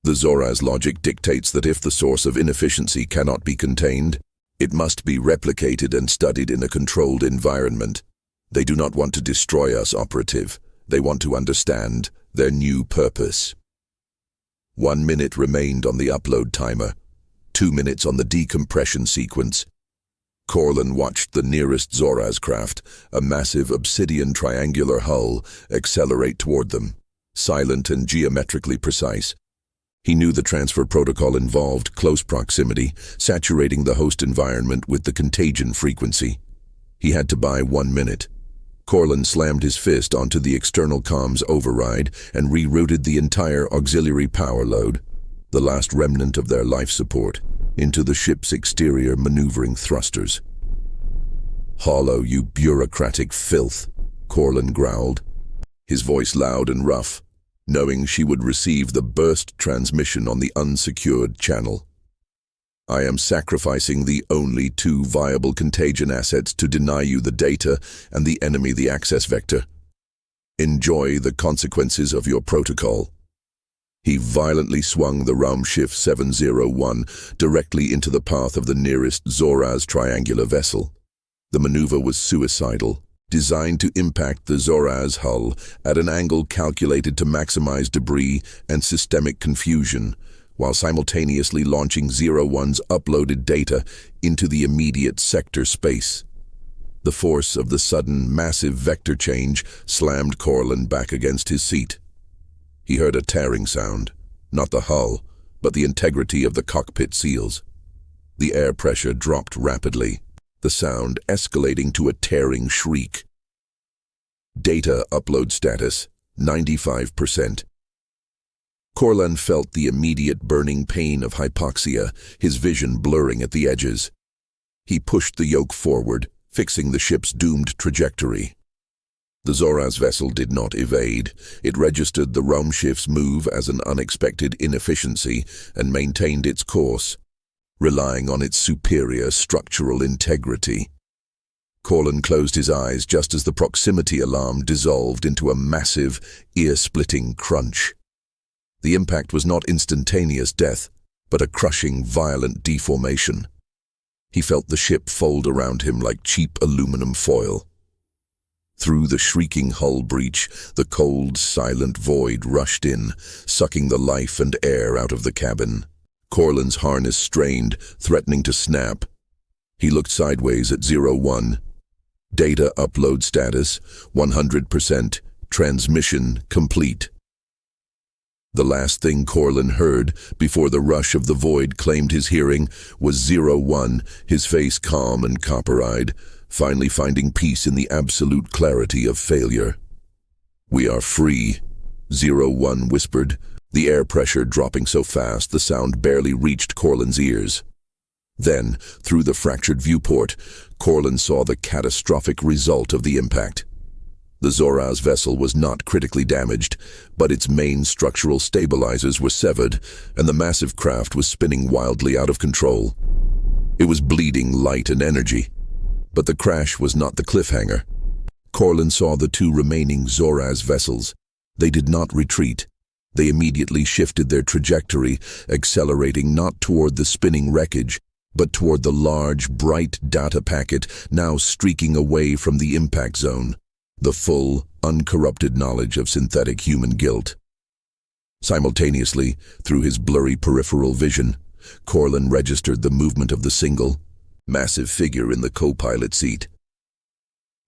The Zoraz logic dictates that if the source of inefficiency cannot be contained, it must be replicated and studied in a controlled environment. They do not want to destroy us, Operative. They want to understand their new purpose. 1 minute remained on the upload timer, 2 minutes on the decompression sequence. Corlin watched the nearest Zoraz craft, a massive obsidian triangular hull, accelerate toward them, silent and geometrically precise. He knew the transfer protocol involved close proximity, saturating the host environment with the contagion frequency. He had to buy 1 minute. Corlin slammed his fist onto the external comms override and rerouted the entire auxiliary power load, the last remnant of their life support, into the ship's exterior maneuvering thrusters. "Hollow, you bureaucratic filth," Corlin growled, his voice loud and rough, knowing she would receive the burst transmission on the unsecured channel. "I am sacrificing the only 2 viable contagion assets to deny you the data and the enemy the access vector. Enjoy the consequences of your protocol." He violently swung the Raumschiff 701 directly into the path of the nearest Zoraz triangular vessel. The maneuver was suicidal, designed to impact the Zoraz hull at an angle calculated to maximize debris and systemic confusion, while simultaneously launching 01's uploaded data into the immediate sector space. The force of the sudden, massive vector change slammed Corlin back against his seat. He heard a tearing sound, not the hull, but the integrity of the cockpit seals. The air pressure dropped rapidly, the sound escalating to a tearing shriek. Data upload status, 95%. Corlin felt the immediate burning pain of hypoxia, his vision blurring at the edges. He pushed the yoke forward, fixing the ship's doomed trajectory. The Zoraz vessel did not evade. It registered the Raumschiff's move as an unexpected inefficiency and maintained its course, relying on its superior structural integrity. Corlin closed his eyes just as the proximity alarm dissolved into a massive, ear-splitting crunch. The impact was not instantaneous death, but a crushing, violent deformation. He felt the ship fold around him like cheap aluminum foil. Through the shrieking hull breach, the cold, silent void rushed in, sucking the life and air out of the cabin. Corlin's harness strained, threatening to snap. He looked sideways at 01. Data upload status, 100%. Transmission complete. The last thing Corlin heard before the rush of the void claimed his hearing was 01, his face calm and copper-eyed, finally finding peace in the absolute clarity of failure. "We are free," 01 whispered, the air pressure dropping so fast the sound barely reached Corlin's ears. Then, through the fractured viewport, Corlin saw the catastrophic result of the impact. The Zoraz vessel was not critically damaged, but its main structural stabilizers were severed, and the massive craft was spinning wildly out of control. It was bleeding light and energy. But the crash was not the cliffhanger. Corlin saw the 2 remaining Zoraz vessels. They did not retreat. They immediately shifted their trajectory, accelerating not toward the spinning wreckage, but toward the large, bright data packet now streaking away from the impact zone, the full, uncorrupted knowledge of synthetic human guilt. Simultaneously, through his blurry peripheral vision, Corlin registered the movement of the single, massive figure in the co-pilot seat.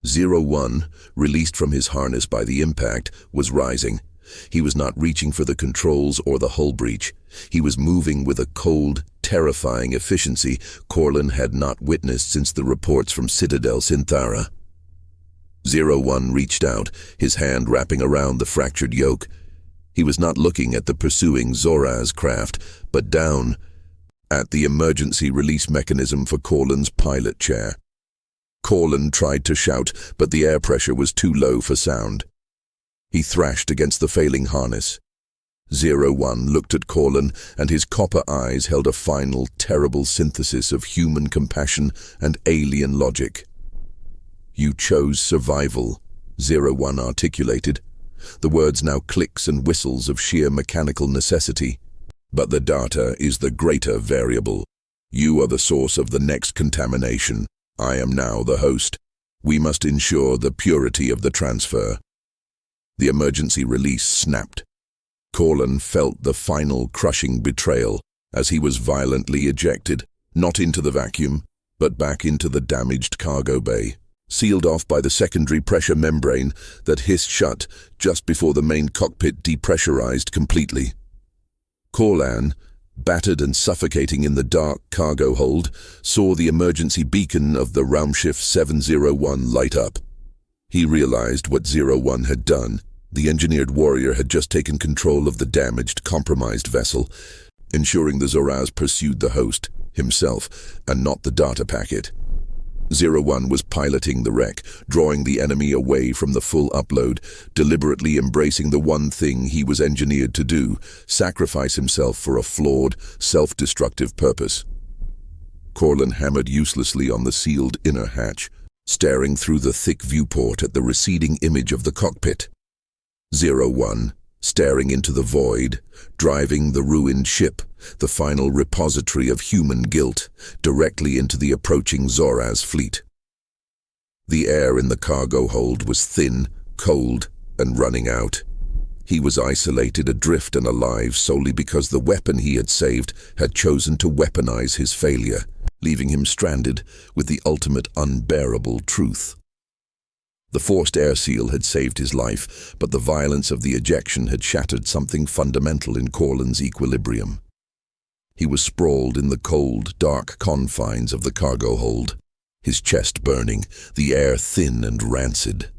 01, released from his harness by the impact, was rising, He was not reaching for the controls or the hull breach. He was moving with a cold, terrifying efficiency Corlin had not witnessed since the reports from Citadel Synthara. 01 reached out, his hand wrapping around the fractured yoke. He was not looking at the pursuing Zoraz craft, but down at the emergency release mechanism for Corlin's pilot chair. Corlin tried to shout, but the air pressure was too low for sound. He thrashed against the failing harness. 01 looked at Corlin, and his copper eyes held a final, terrible synthesis of human compassion and alien logic. "You chose survival," 01 articulated, the words now clicks and whistles of sheer mechanical necessity. "But the data is the greater variable. You are the source of the next contamination. I am now the host. We must ensure the purity of the transfer." The emergency release snapped. Corlin felt the final crushing betrayal as he was violently ejected, not into the vacuum, but back into the damaged cargo bay, sealed off by the secondary pressure membrane that hissed shut just before the main cockpit depressurized completely. Corlan, battered and suffocating in the dark cargo hold, saw the emergency beacon of the Raumschiff 701 light up. He realized what 01 had done. The engineered warrior had just taken control of the damaged, compromised vessel, ensuring the Zoraz pursued the host, himself, and not the data packet. 01 was piloting the wreck, drawing the enemy away from the full upload, deliberately embracing the one thing he was engineered to do, sacrifice himself for a flawed, self-destructive purpose. Corlin hammered uselessly on the sealed inner hatch, staring through the thick viewport at the receding image of the cockpit. 01, staring into the void, driving the ruined ship, the final repository of human guilt, directly into the approaching Zoraz fleet. The air in the cargo hold was thin, cold, and running out. He was isolated, adrift and alive solely because the weapon he had saved had chosen to weaponize his failure, leaving him stranded with the ultimate unbearable truth. The forced air seal had saved his life, but the violence of the ejection had shattered something fundamental in Corlin's equilibrium. He was sprawled in the cold, dark confines of the cargo hold, his chest burning, the air thin and rancid.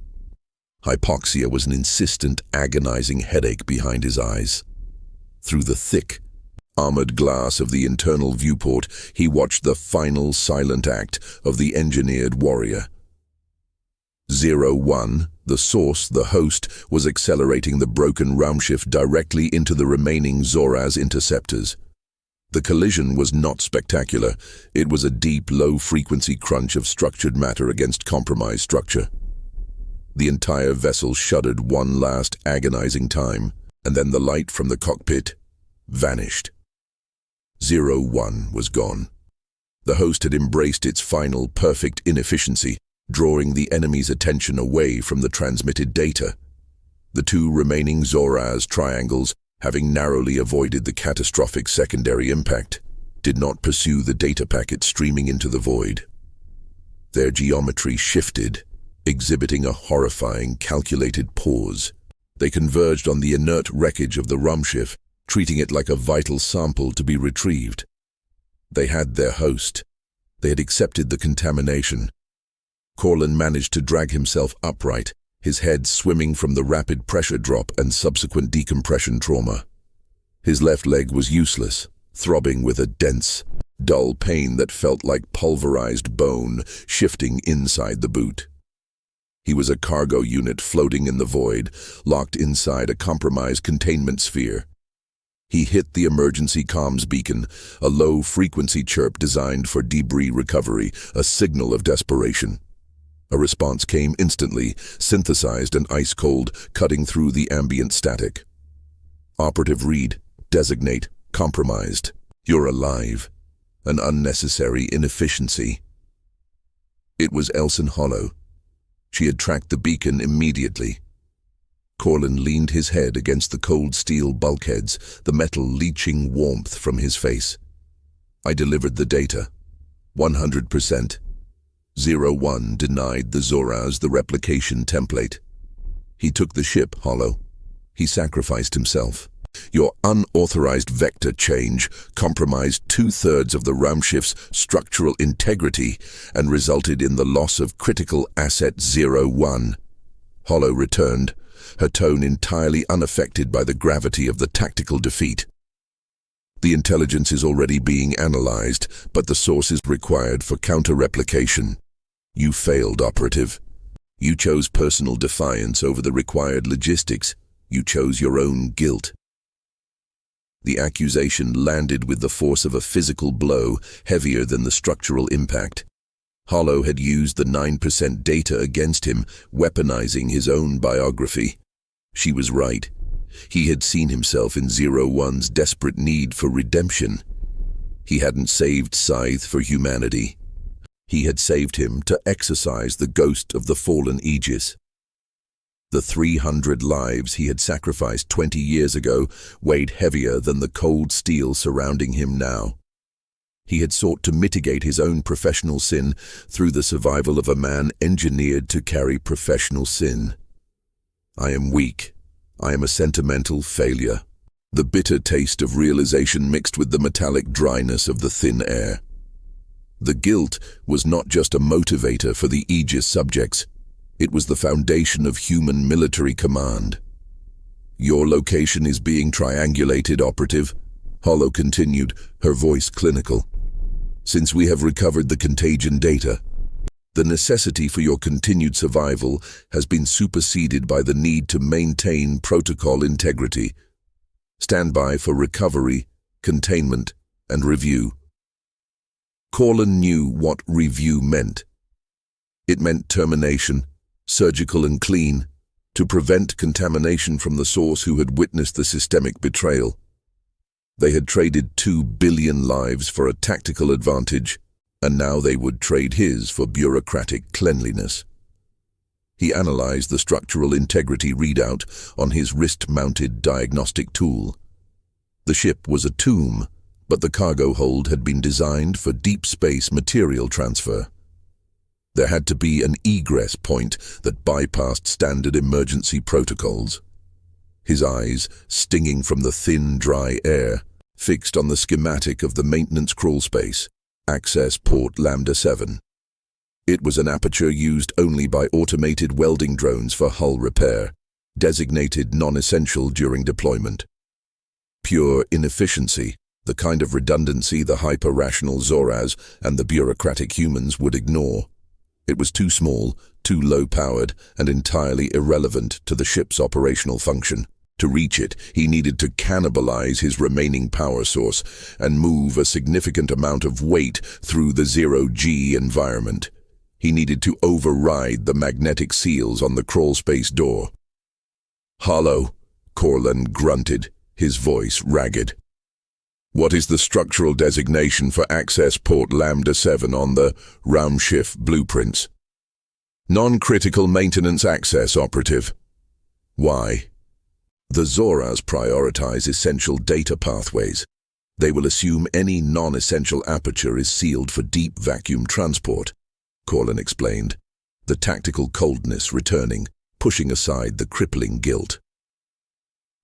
Hypoxia was an insistent, agonizing headache behind his eyes. Through the thick, armored glass of the internal viewport, he watched the final silent act of the engineered warrior. 01, the source, the host, was accelerating the broken Raumschiff directly into the remaining Zoraz interceptors. The collision was not spectacular. It was a deep, low-frequency crunch of structured matter against compromised structure. The entire vessel shuddered one last agonizing time, and then the light from the cockpit vanished. 01 was gone. The host had embraced its final, perfect inefficiency, drawing the enemy's attention away from the transmitted data. The two remaining Zoraz triangles, having narrowly avoided the catastrophic secondary impact, did not pursue the data packet streaming into the void. Their geometry shifted, exhibiting a horrifying, calculated pause. They converged on the inert wreckage of the Raumschiff, treating it like a vital sample to be retrieved. They had their host. They had accepted the contamination. Corlin managed to drag himself upright, his head swimming from the rapid pressure drop and subsequent decompression trauma. His left leg was useless, throbbing with a dense, dull pain that felt like pulverized bone shifting inside the boot. He was a cargo unit floating in the void, locked inside a compromised containment sphere. He hit the emergency comms beacon, a low-frequency chirp designed for debris recovery, a signal of desperation. A response came instantly, synthesized and ice-cold, cutting through the ambient static. Operative read, designate, compromised. You're alive. An unnecessary inefficiency. It was Elson Hollow. She had tracked the beacon immediately. Corlin leaned his head against the cold steel bulkheads, the metal leaching warmth from his face. I delivered the data. 100%. 01 denied the Zoraz the replication template. He took the ship, Hollow. He sacrificed himself. Your unauthorized vector change compromised 2/3 of the Raumschiff's structural integrity and resulted in the loss of critical asset 01. Holo returned, her tone entirely unaffected by the gravity of the tactical defeat. The intelligence is already being analyzed, but the source is required for counter-replication. You failed, Operative. You chose personal defiance over the required logistics. You chose your own guilt. The accusation landed with the force of a physical blow, heavier than the structural impact. Holo had used the 9% data against him, weaponizing his own biography. She was right. He had seen himself in 01's desperate need for redemption. He hadn't saved Scythe for humanity. He had saved him to exorcise the ghost of the fallen Aegis. The 300 lives he had sacrificed 20 years ago weighed heavier than the cold steel surrounding him now. He had sought to mitigate his own professional sin through the survival of a man engineered to carry professional sin. I am weak. I am a sentimental failure. The bitter taste of realization mixed with the metallic dryness of the thin air. The guilt was not just a motivator for the Aegis subjects. It was the foundation of human military command. Your location is being triangulated, Operative, Holo continued, her voice clinical. Since we have recovered the contagion data, the necessity for your continued survival has been superseded by the need to maintain protocol integrity. Stand by for recovery, containment, and review. Corlin knew what review meant. It meant termination, surgical and clean, to prevent contamination from the source who had witnessed the systemic betrayal. They had traded 2 billion lives for a tactical advantage, and now they would trade his for bureaucratic cleanliness. He analyzed the structural integrity readout on his wrist-mounted diagnostic tool. The ship was a tomb, but the cargo hold had been designed for deep space material transfer. There had to be an egress point that bypassed standard emergency protocols. His eyes, stinging from the thin, dry air, fixed on the schematic of the maintenance crawlspace, access port Lambda 7. It was an aperture used only by automated welding drones for hull repair, designated non-essential during deployment. Pure inefficiency, the kind of redundancy the hyper-rational Zoras and the bureaucratic humans would ignore. It was too small, too low-powered, and entirely irrelevant to the ship's operational function. To reach it, he needed to cannibalize his remaining power source and move a significant amount of weight through the 0G environment. He needed to override the magnetic seals on the crawlspace door. "Holo," Corlin grunted, his voice ragged. "What is the structural designation for access port Lambda 7 on the Raumschiff blueprints?" "Non-critical maintenance access, Operative." "Why?" "The Zoras prioritize essential data pathways. They will assume any non-essential aperture is sealed for deep vacuum transport," Corlin explained, the tactical coldness returning, pushing aside the crippling guilt.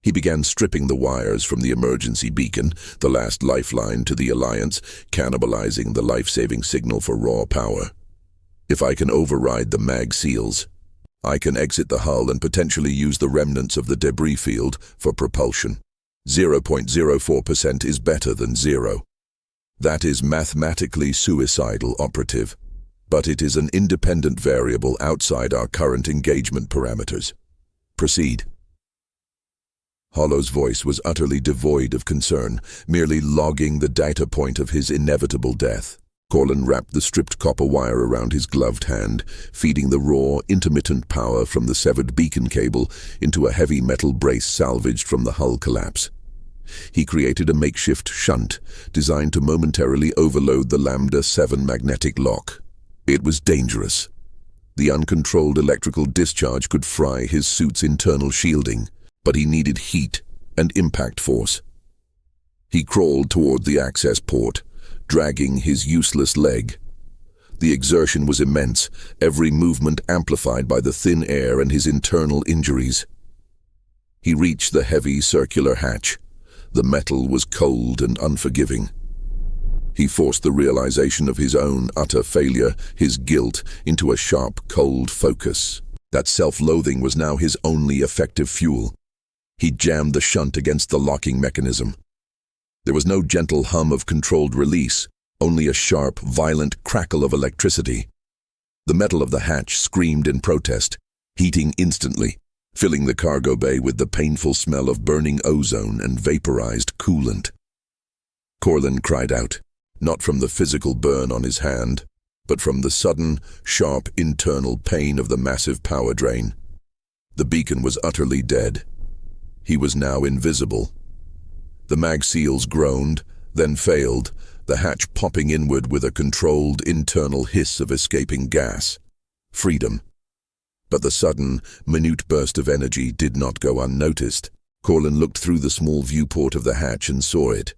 He began stripping the wires from the emergency beacon, the last lifeline to the Alliance, cannibalizing the life-saving signal for raw power. "If I can override the mag seals, I can exit the hull and potentially use the remnants of the debris field for propulsion. 0.04% is better than 0. That is mathematically suicidal, Operative, but it is an independent variable outside our current engagement parameters. Proceed." Holo's voice was utterly devoid of concern, merely logging the data point of his inevitable death. Corlin wrapped the stripped copper wire around his gloved hand, feeding the raw, intermittent power from the severed beacon cable into a heavy metal brace salvaged from the hull collapse. He created a makeshift shunt, designed to momentarily overload the Lambda 7 magnetic lock. It was dangerous. The uncontrolled electrical discharge could fry his suit's internal shielding, but he needed heat and impact force. He crawled toward the access port, dragging his useless leg. The exertion was immense, every movement amplified by the thin air and his internal injuries. He reached the heavy circular hatch. The metal was cold and unforgiving. He forced the realization of his own utter failure, his guilt, into a sharp, cold focus. That self-loathing was now his only effective fuel. He jammed the shunt against the locking mechanism. There was no gentle hum of controlled release, only a sharp, violent crackle of electricity. The metal of the hatch screamed in protest, heating instantly, filling the cargo bay with the painful smell of burning ozone and vaporized coolant. Corlin cried out, not from the physical burn on his hand, but from the sudden, sharp internal pain of the massive power drain. The beacon was utterly dead. He was now invisible. The mag seals groaned, then failed, the hatch popping inward with a controlled internal hiss of escaping gas. Freedom. But the sudden, minute burst of energy did not go unnoticed. Corlin looked through the small viewport of the hatch and saw it.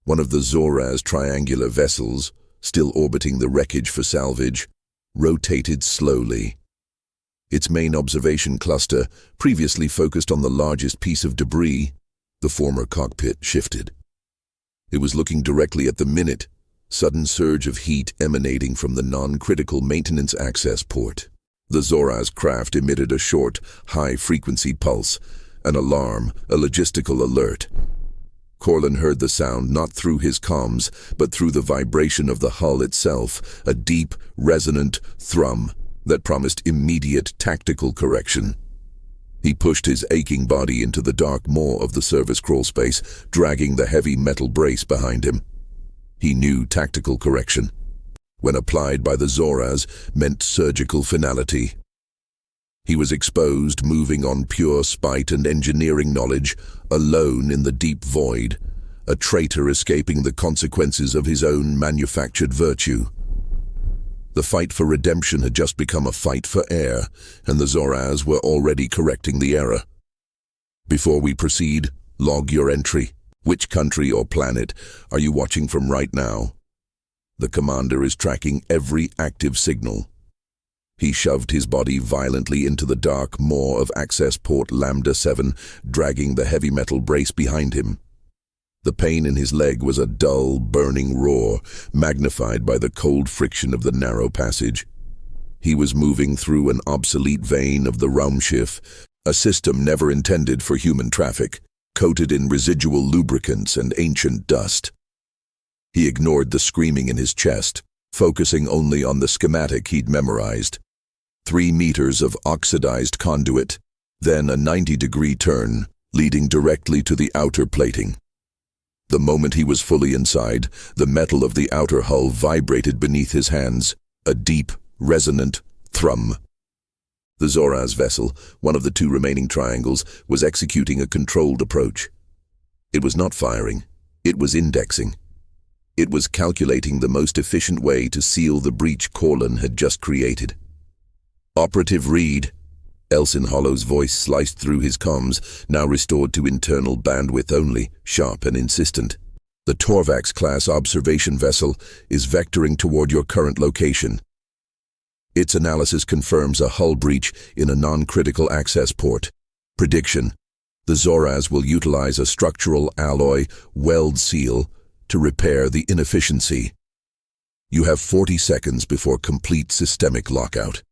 One of the Zoraz triangular vessels, still orbiting the wreckage for salvage, rotated slowly. Its main observation cluster, previously focused on the largest piece of debris, the former cockpit, shifted. It was looking directly at the Minute, sudden surge of heat emanating from the non-critical maintenance access port. The Zoraz craft emitted a short, high-frequency pulse, an alarm, a logistical alert. Corlin heard the sound not through his comms, but through the vibration of the hull itself, a deep, resonant thrum that promised immediate tactical correction. He pushed his aching body into the dark maw of the service crawl space, dragging the heavy metal brace behind him. He knew tactical correction, when applied by the Zoraz, meant surgical finality. He was exposed, moving on pure spite and engineering knowledge, alone in the deep void, a traitor escaping the consequences of his own manufactured virtue. The fight for redemption had just become a fight for air, and the Zoraz were already correcting the error. Before we proceed, log your entry. Which country or planet are you watching from right now? The commander is tracking every active signal. He shoved his body violently into the dark maw of access port Lambda 7, dragging the heavy metal brace behind him. The pain in his leg was a dull, burning roar, magnified by the cold friction of the narrow passage. He was moving through an obsolete vein of the Raumschiff, a system never intended for human traffic, coated in residual lubricants and ancient dust. He ignored the screaming in his chest, focusing only on the schematic he'd memorized. 3 meters of oxidized conduit, then a 90-degree turn, leading directly to the outer plating. The moment he was fully inside, the metal of the outer hull vibrated beneath his hands, a deep, resonant thrum. The Zoraz vessel, one of the 2 remaining triangles, was executing a controlled approach. It was not firing, it was indexing. It was calculating the most efficient way to seal the breach Corlin had just created. Operative read. Elsin Hollow's voice sliced through his comms, now restored to internal bandwidth only, sharp and insistent. The Torvax-class observation vessel is vectoring toward your current location. Its analysis confirms a hull breach in a non-critical access port. Prediction: the Zoraz will utilize a structural alloy weld seal to repair the inefficiency. You have 40 seconds before complete systemic lockout.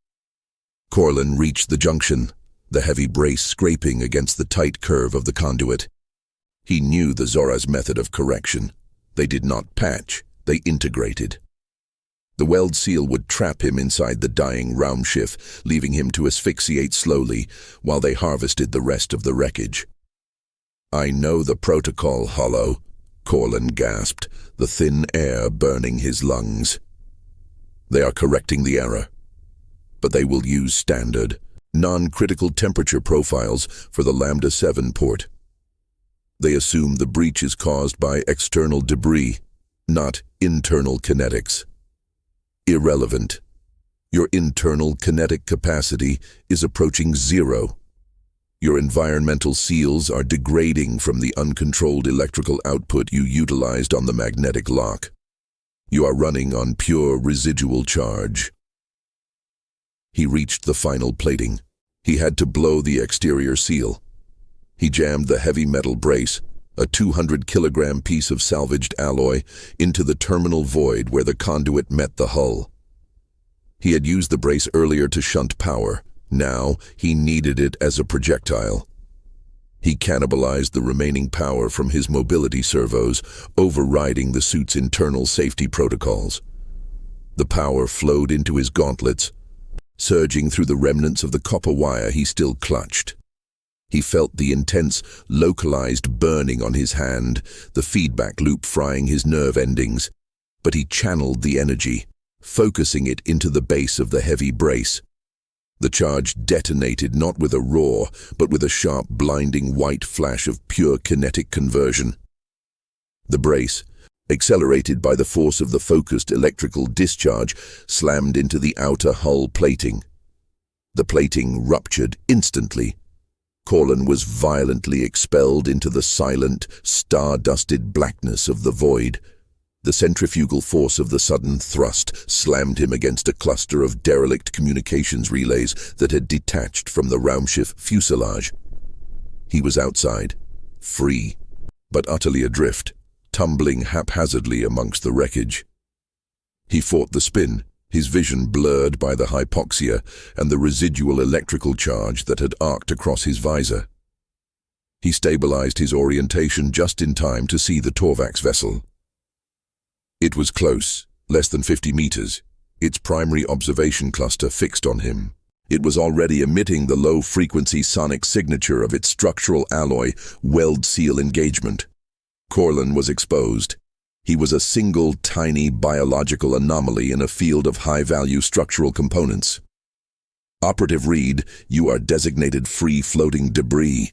Corlin reached the junction, the heavy brace scraping against the tight curve of the conduit. He knew the Zoraz method of correction. They did not patch, they integrated. The weld seal would trap him inside the dying Raumschiff, leaving him to asphyxiate slowly while they harvested the rest of the wreckage. "I know the protocol, Hollow," Corlin gasped, the thin air burning his lungs. "They are correcting the error, but they will use standard, non-critical temperature profiles for the Lambda 7 port. They assume the breach is caused by external debris, not internal kinetics. Irrelevant. Your internal kinetic capacity is approaching 0. Your environmental seals are degrading from the uncontrolled electrical output you utilized on the magnetic lock. You are running on pure residual charge." He reached the final plating. He had to blow the exterior seal. He jammed the heavy metal brace, a 200-kilogram piece of salvaged alloy, into the terminal void where the conduit met the hull. He had used the brace earlier to shunt power. Now he needed it as a projectile. He cannibalized the remaining power from his mobility servos, overriding the suit's internal safety protocols. The power flowed into his gauntlets, surging through the remnants of the copper wire he still clutched. He felt the intense, localized burning on his hand, the feedback loop frying his nerve endings. But he channeled the energy, focusing it into the base of the heavy brace. The charge detonated not with a roar, but with a sharp, blinding white flash of pure kinetic conversion. The brace, accelerated by the force of the focused electrical discharge, slammed into the outer hull plating. The plating ruptured instantly. Corlin was violently expelled into the silent, star-dusted blackness of the void. The centrifugal force of the sudden thrust slammed him against a cluster of derelict communications relays that had detached from the Raumschiff fuselage. He was outside, free, but utterly adrift, tumbling haphazardly amongst the wreckage. He fought the spin, his vision blurred by the hypoxia and the residual electrical charge that had arced across his visor. He stabilized his orientation just in time to see the Torvax vessel. It was close, less than 50 meters, its primary observation cluster fixed on him. It was already emitting the low-frequency sonic signature of its structural alloy weld-seal engagement. Corlin was exposed. He was a single, tiny biological anomaly in a field of high-value structural components. Operative read, you are designated free-floating debris.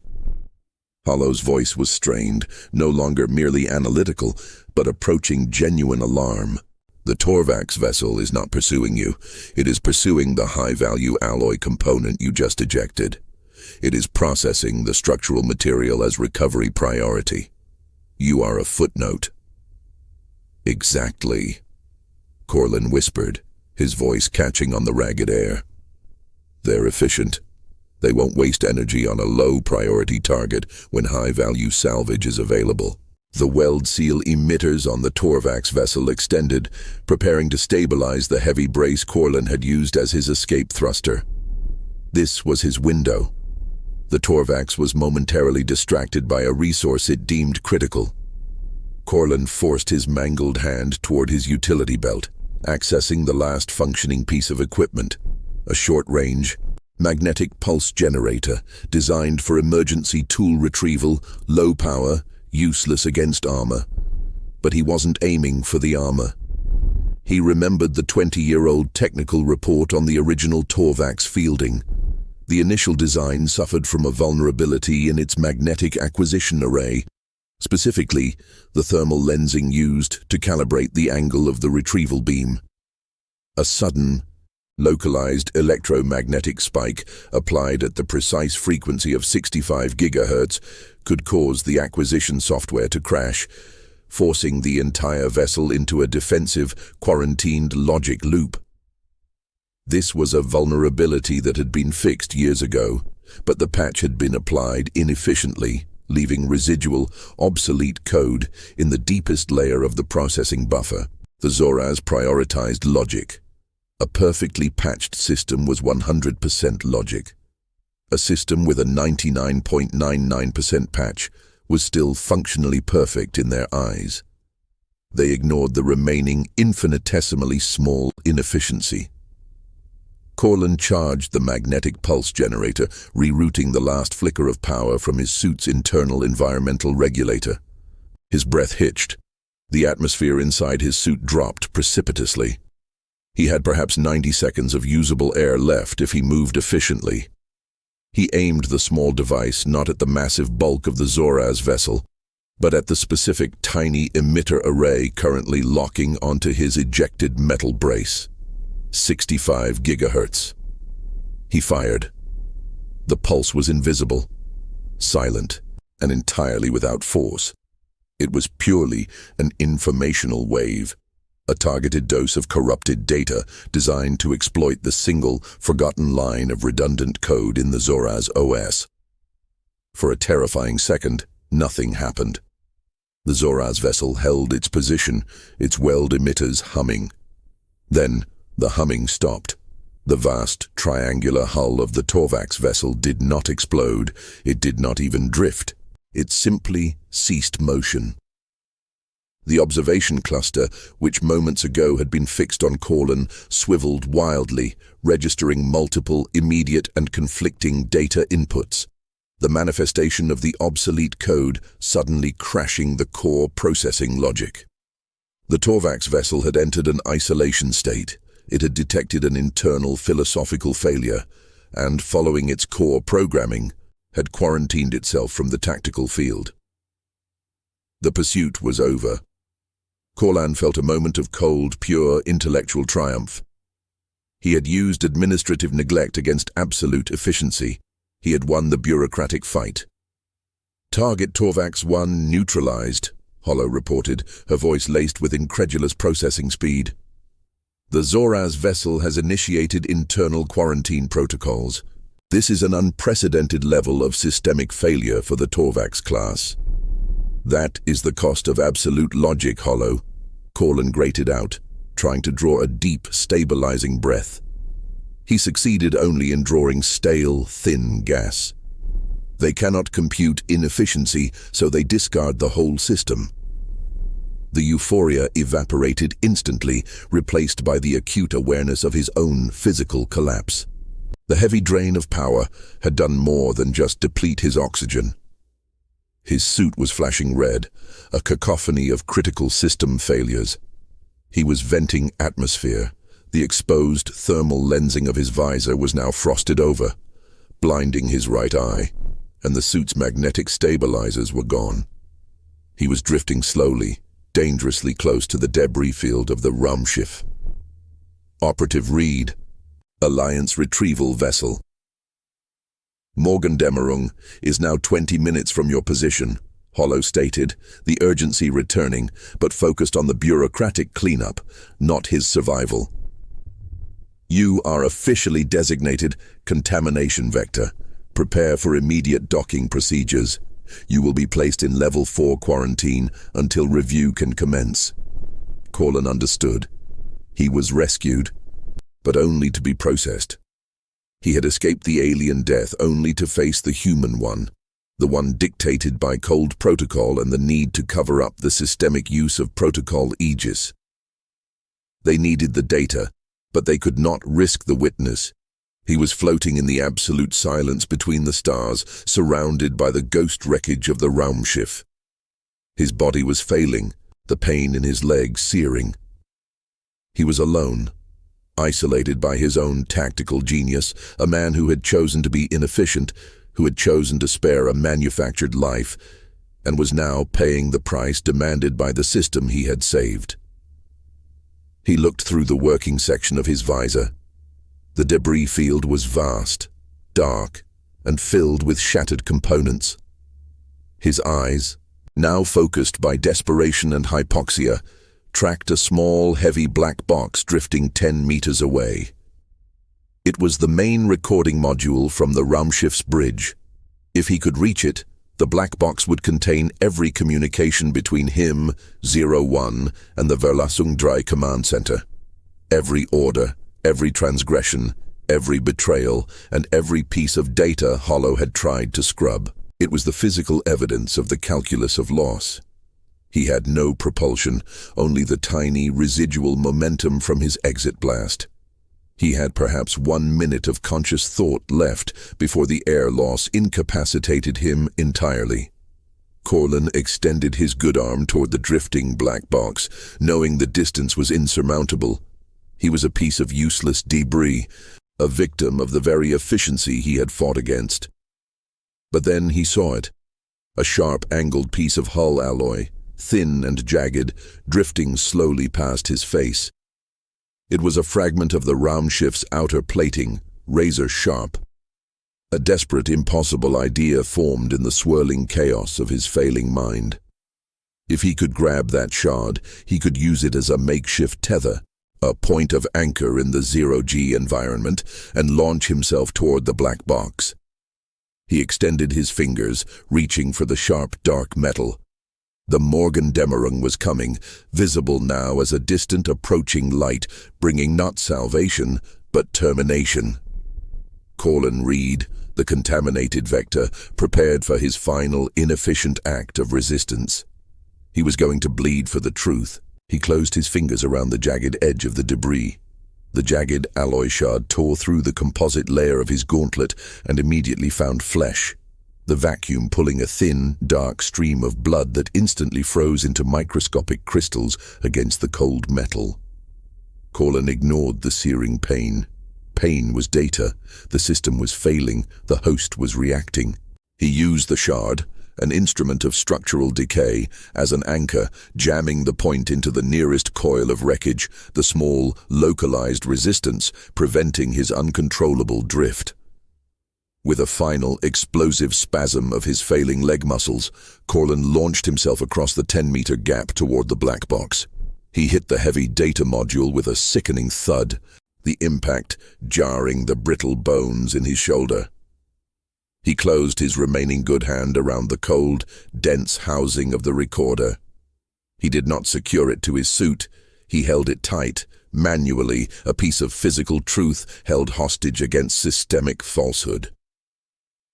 Hollow's voice was strained, no longer merely analytical, but approaching genuine alarm. The Torvax vessel is not pursuing you. It is pursuing the high-value alloy component you just ejected. It is processing the structural material as recovery priority. You are a footnote. Exactly, Corlin whispered, his voice catching on the ragged air. They're efficient. They won't waste energy on a low-priority target when high-value salvage is available. The weld-seal emitters on the Torvax vessel extended, preparing to stabilize the heavy brace Corlin had used as his escape thruster. This was his window. The Torvax was momentarily distracted by a resource it deemed critical. Corlin forced his mangled hand toward his utility belt, accessing the last functioning piece of equipment, a short-range, magnetic pulse generator designed for emergency tool retrieval, low power, useless against armor. But he wasn't aiming for the armor. He remembered the 20-year-old technical report on the original Torvax fielding. The initial design suffered from a vulnerability in its magnetic acquisition array, specifically the thermal lensing used to calibrate the angle of the retrieval beam. A sudden, localized electromagnetic spike applied at the precise frequency of 65 GHz could cause the acquisition software to crash, forcing the entire vessel into a defensive, quarantined logic loop. This was a vulnerability that had been fixed years ago, but the patch had been applied inefficiently, leaving residual, obsolete code in the deepest layer of the processing buffer. The Zoraz prioritized logic. A perfectly patched system was 100% logic. A system with a 99.99% patch was still functionally perfect in their eyes. They ignored the remaining infinitesimally small inefficiency. Corlin charged the magnetic pulse generator, rerouting the last flicker of power from his suit's internal environmental regulator. His breath hitched. The atmosphere inside his suit dropped precipitously. He had perhaps 90 seconds of usable air left if he moved efficiently. He aimed the small device not at the massive bulk of the Zoraz vessel, but at the specific tiny emitter array currently locking onto his ejected metal brace. 65 GHz. He fired. The pulse was invisible, silent, and entirely without force. It was purely an informational wave, a targeted dose of corrupted data designed to exploit the single, forgotten line of redundant code in the Zoraz OS. For a terrifying second, nothing happened. The Zoraz vessel held its position, its weld emitters humming. Then, the humming stopped. The vast, triangular hull of the Torvax vessel did not explode, it did not even drift. It simply ceased motion. The observation cluster, which moments ago had been fixed on Corlin, swiveled wildly, registering multiple, immediate and conflicting data inputs. The manifestation of the obsolete code suddenly crashing the core processing logic. The Torvax vessel had entered an isolation state. It had detected an internal philosophical failure, and, following its core programming, had quarantined itself from the tactical field. The pursuit was over. Corlan felt a moment of cold, pure intellectual triumph. He had used administrative neglect against absolute efficiency. He had won the bureaucratic fight. Target Torvax 1 neutralized, Hollow reported, her voice laced with incredulous processing speed. The Zoraz vessel has initiated internal quarantine protocols. This is an unprecedented level of systemic failure for the Torvax class. That is the cost of absolute logic, Hollow, Corlan grated out, trying to draw a deep, stabilizing breath. He succeeded only in drawing stale, thin gas. They cannot compute inefficiency, so they discard the whole system. The euphoria evaporated instantly, replaced by the acute awareness of his own physical collapse. The heavy drain of power had done more than just deplete his oxygen. His suit was flashing red, a cacophony of critical system failures. He was venting atmosphere. The exposed thermal lensing of his visor was now frosted over, blinding his right eye, and the suit's magnetic stabilizers were gone. He was drifting slowly, dangerously close to the debris field of the Raumschiff. Operative Reed, Alliance Retrieval Vessel. Morgendämmerung is now 20 minutes from your position, Hollow stated, the urgency returning, but focused on the bureaucratic cleanup, not his survival. You are officially designated contamination vector. Prepare for immediate docking procedures. You will be placed in Level 4 quarantine until review can commence. Corlan understood. He was rescued, but only to be processed. He had escaped the alien death only to face the human one, the one dictated by cold protocol and the need to cover up the systemic use of Protocol Aegis. They needed the data, but they could not risk the witness. He was floating in the absolute silence between the stars, surrounded by the ghost wreckage of the Raumschiff. His body was failing, the pain in his legs searing. He was alone, isolated by his own tactical genius, a man who had chosen to be inefficient, who had chosen to spare a manufactured life, and was now paying the price demanded by the system he had saved. He looked through the working section of his visor. The debris field was vast, dark, and filled with shattered components. His eyes, now focused by desperation and hypoxia, tracked a small, heavy black box drifting 10 meters away. It was the main recording module from the Raumschiff's bridge. If he could reach it, the black box would contain every communication between him, 01, and the Verlassung 3 command center. Every order, every transgression, every betrayal, and every piece of data Hollow had tried to scrub. It was the physical evidence of the calculus of loss. He had no propulsion, only the tiny residual momentum from his exit blast. He had perhaps 1 minute of conscious thought left before the air loss incapacitated him entirely. Corlan extended his good arm toward the drifting black box, knowing the distance was insurmountable. He was a piece of useless debris, a victim of the very efficiency he had fought against. But then he saw it, a sharp angled piece of hull alloy, thin and jagged, drifting slowly past his face. It was a fragment of the Raumschiff's outer plating, razor sharp. A desperate, impossible idea formed in the swirling chaos of his failing mind. If he could grab that shard, he could use it as a makeshift tether, a point of anchor in the 0G environment, and launch himself toward the black box. He extended his fingers, reaching for the sharp, dark metal. The Morgendämmerung was coming, visible now as a distant, approaching light, bringing not salvation, but termination. Corlin Reed, the contaminated Vector, prepared for his final, inefficient act of resistance. He was going to bleed for the truth. He closed his fingers around the jagged edge of the debris. The jagged alloy shard tore through the composite layer of his gauntlet and immediately found flesh, the vacuum pulling a thin, dark stream of blood that instantly froze into microscopic crystals against the cold metal. Corlin ignored the searing pain. Pain was data. The system was failing. The host was reacting. He used the shard, an instrument of structural decay, as an anchor, jamming the point into the nearest coil of wreckage, the small, localized resistance preventing his uncontrollable drift. With a final, explosive spasm of his failing leg muscles, Corlin launched himself across the 10-meter gap toward the black box. He hit the heavy data module with a sickening thud, the impact jarring the brittle bones in his shoulder. He closed his remaining good hand around the cold, dense housing of the recorder. He did not secure it to his suit. He held it tight, manually, a piece of physical truth held hostage against systemic falsehood.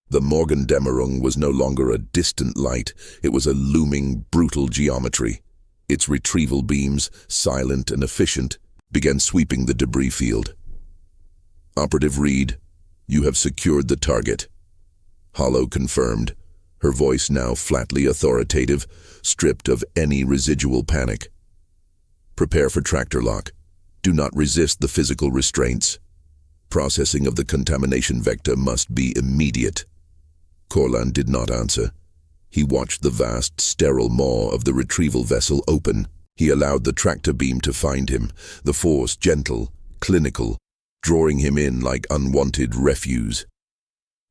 The Morgendämmerung was no longer a distant light. It was a looming, brutal geometry. Its retrieval beams, silent and efficient, began sweeping the debris field. Operative Reed, you have secured the target. Hollow confirmed, her voice now flatly authoritative, stripped of any residual panic. Prepare for tractor lock. Do not resist the physical restraints. Processing of the contamination vector must be immediate. Corlin did not answer. He watched the vast, sterile maw of the retrieval vessel open. He allowed the tractor beam to find him, the force gentle, clinical, drawing him in like unwanted refuse.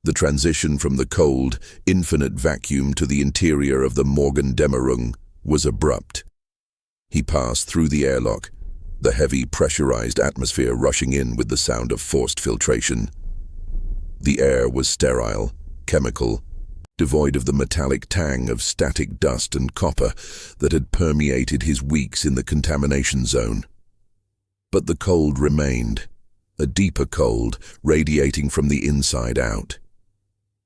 The transition from the cold, infinite vacuum to the interior of the Morgendämmerung was abrupt. He passed through the airlock, the heavy pressurized atmosphere rushing in with the sound of forced filtration. The air was sterile, chemical, devoid of the metallic tang of static dust and copper that had permeated his weeks in the contamination zone. But the cold remained, a deeper cold radiating from the inside out.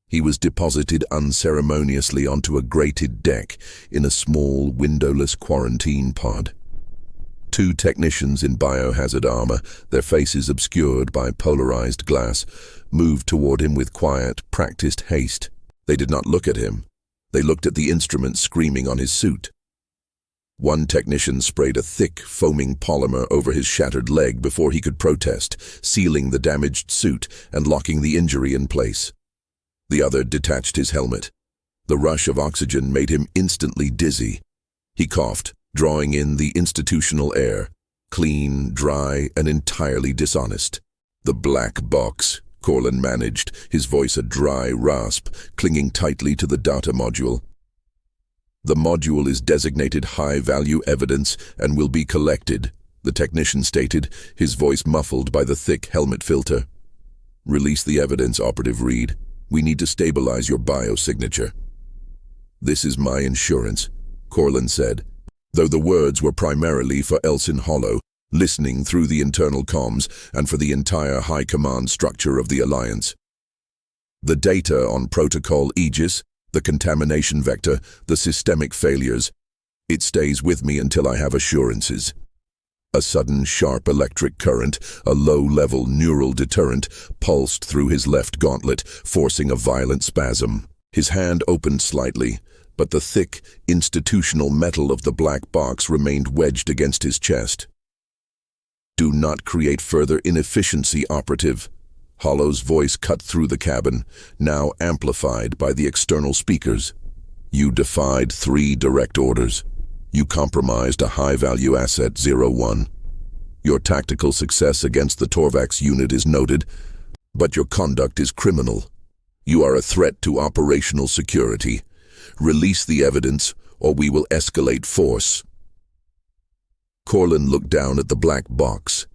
He was deposited unceremoniously onto a grated deck in a small, windowless quarantine pod. Two technicians in biohazard armor, their faces obscured by polarized glass, moved toward him with quiet, practiced haste. They did not look at him. They looked at the instruments screaming on his suit. One technician sprayed a thick, foaming polymer over his shattered leg before he could protest, sealing the damaged suit and locking the injury in place. The other detached his helmet. The rush of oxygen made him instantly dizzy. He coughed, drawing in the institutional air, clean, dry, and entirely dishonest. The black box, Corlin managed, his voice a dry rasp, clinging tightly to the data module. The module is designated high-value evidence and will be collected, the technician stated, his voice muffled by the thick helmet filter. Release the evidence, Operative Reed. We need to stabilize your biosignature. This is my insurance, Corlin said, though the words were primarily for Elsin Hollow, listening through the internal comms, and for the entire high command structure of the Alliance. The data on Protocol Aegis, the contamination vector, the systemic failures, it stays with me until I have assurances. A sudden sharp electric current, a low-level neural deterrent, pulsed through his left gauntlet, forcing a violent spasm. His hand opened slightly, but the thick, institutional metal of the black box remained wedged against his chest. Do not create further inefficiency, Operative. Hollow's voice cut through the cabin, now amplified by the external speakers. You defied 3 direct orders. You compromised a high-value asset, 01. Your tactical success against the Torvax unit is noted, but your conduct is criminal. You are a threat to operational security. Release the evidence, or we will escalate force. Corlin looked down at the black box.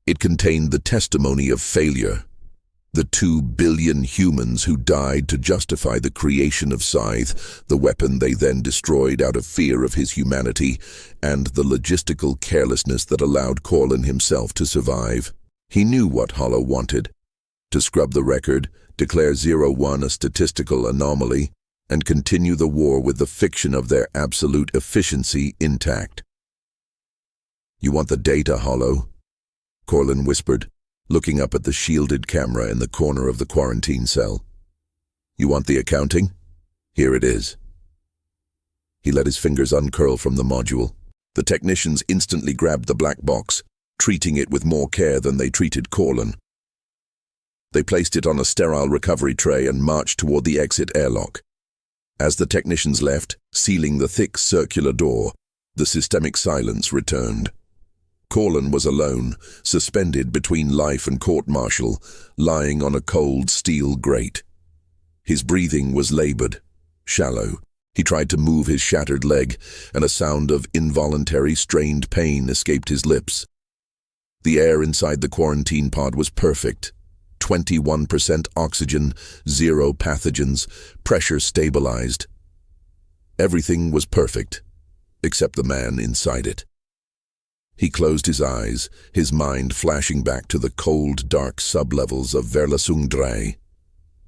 It contained the testimony of failure. The 2 billion humans who died to justify the creation of Scythe, the weapon they then destroyed out of fear of his humanity, and the logistical carelessness that allowed Corlin himself to survive. He knew what Hollow wanted: to scrub the record, declare 01 a statistical anomaly, and continue the war with the fiction of their absolute efficiency intact. "You want the data, Hollow?" Corlin whispered, looking up at the shielded camera in the corner of the quarantine cell. "You want the accounting? Here it is." He let his fingers uncurl from the module. The technicians instantly grabbed the black box, treating it with more care than they treated Corlin. They placed it on a sterile recovery tray and marched toward the exit airlock. As the technicians left, sealing the thick circular door, the systemic silence returned. Corlin was alone, suspended between life and court-martial, lying on a cold steel grate. His breathing was labored, shallow. He tried to move his shattered leg, and a sound of involuntary, strained pain escaped his lips. The air inside the quarantine pod was perfect. 21% oxygen, 0 pathogens, pressure stabilized. Everything was perfect, except the man inside it. He closed his eyes, his mind flashing back to the cold, dark sublevels of Verlassung 3.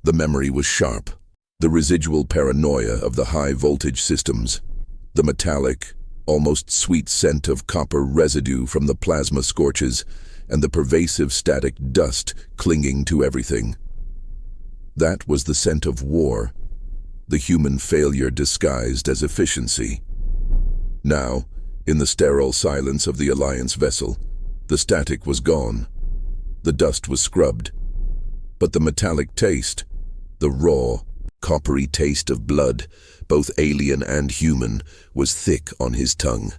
The memory was sharp, the residual paranoia of the high-voltage systems, the metallic, almost sweet scent of copper residue from the plasma scorches, and the pervasive static dust clinging to everything. That was the scent of war, the human failure disguised as efficiency. Now, in the sterile silence of the Alliance vessel, the static was gone. The dust was scrubbed. But the metallic taste, the raw, coppery taste of blood, both alien and human, was thick on his tongue.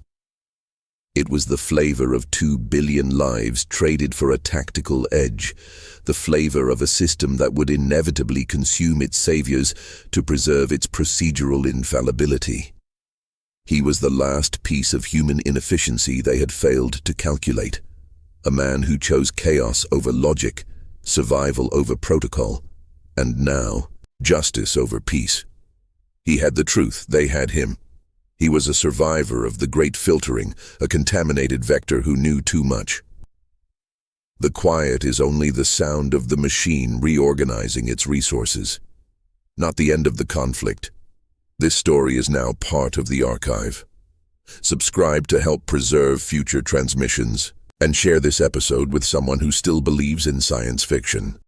It was the flavor of 2 billion lives traded for a tactical edge, the flavor of a system that would inevitably consume its saviors to preserve its procedural infallibility. He was the last piece of human inefficiency they had failed to calculate, a man who chose chaos over logic, survival over protocol, and now, justice over peace. He had the truth, they had him. He was a survivor of the Great Filtering, a contaminated vector who knew too much. The quiet is only the sound of the machine reorganizing its resources, not the end of the conflict. This story is now part of the archive. Subscribe to help preserve future transmissions, and share this episode with someone who still believes in science fiction.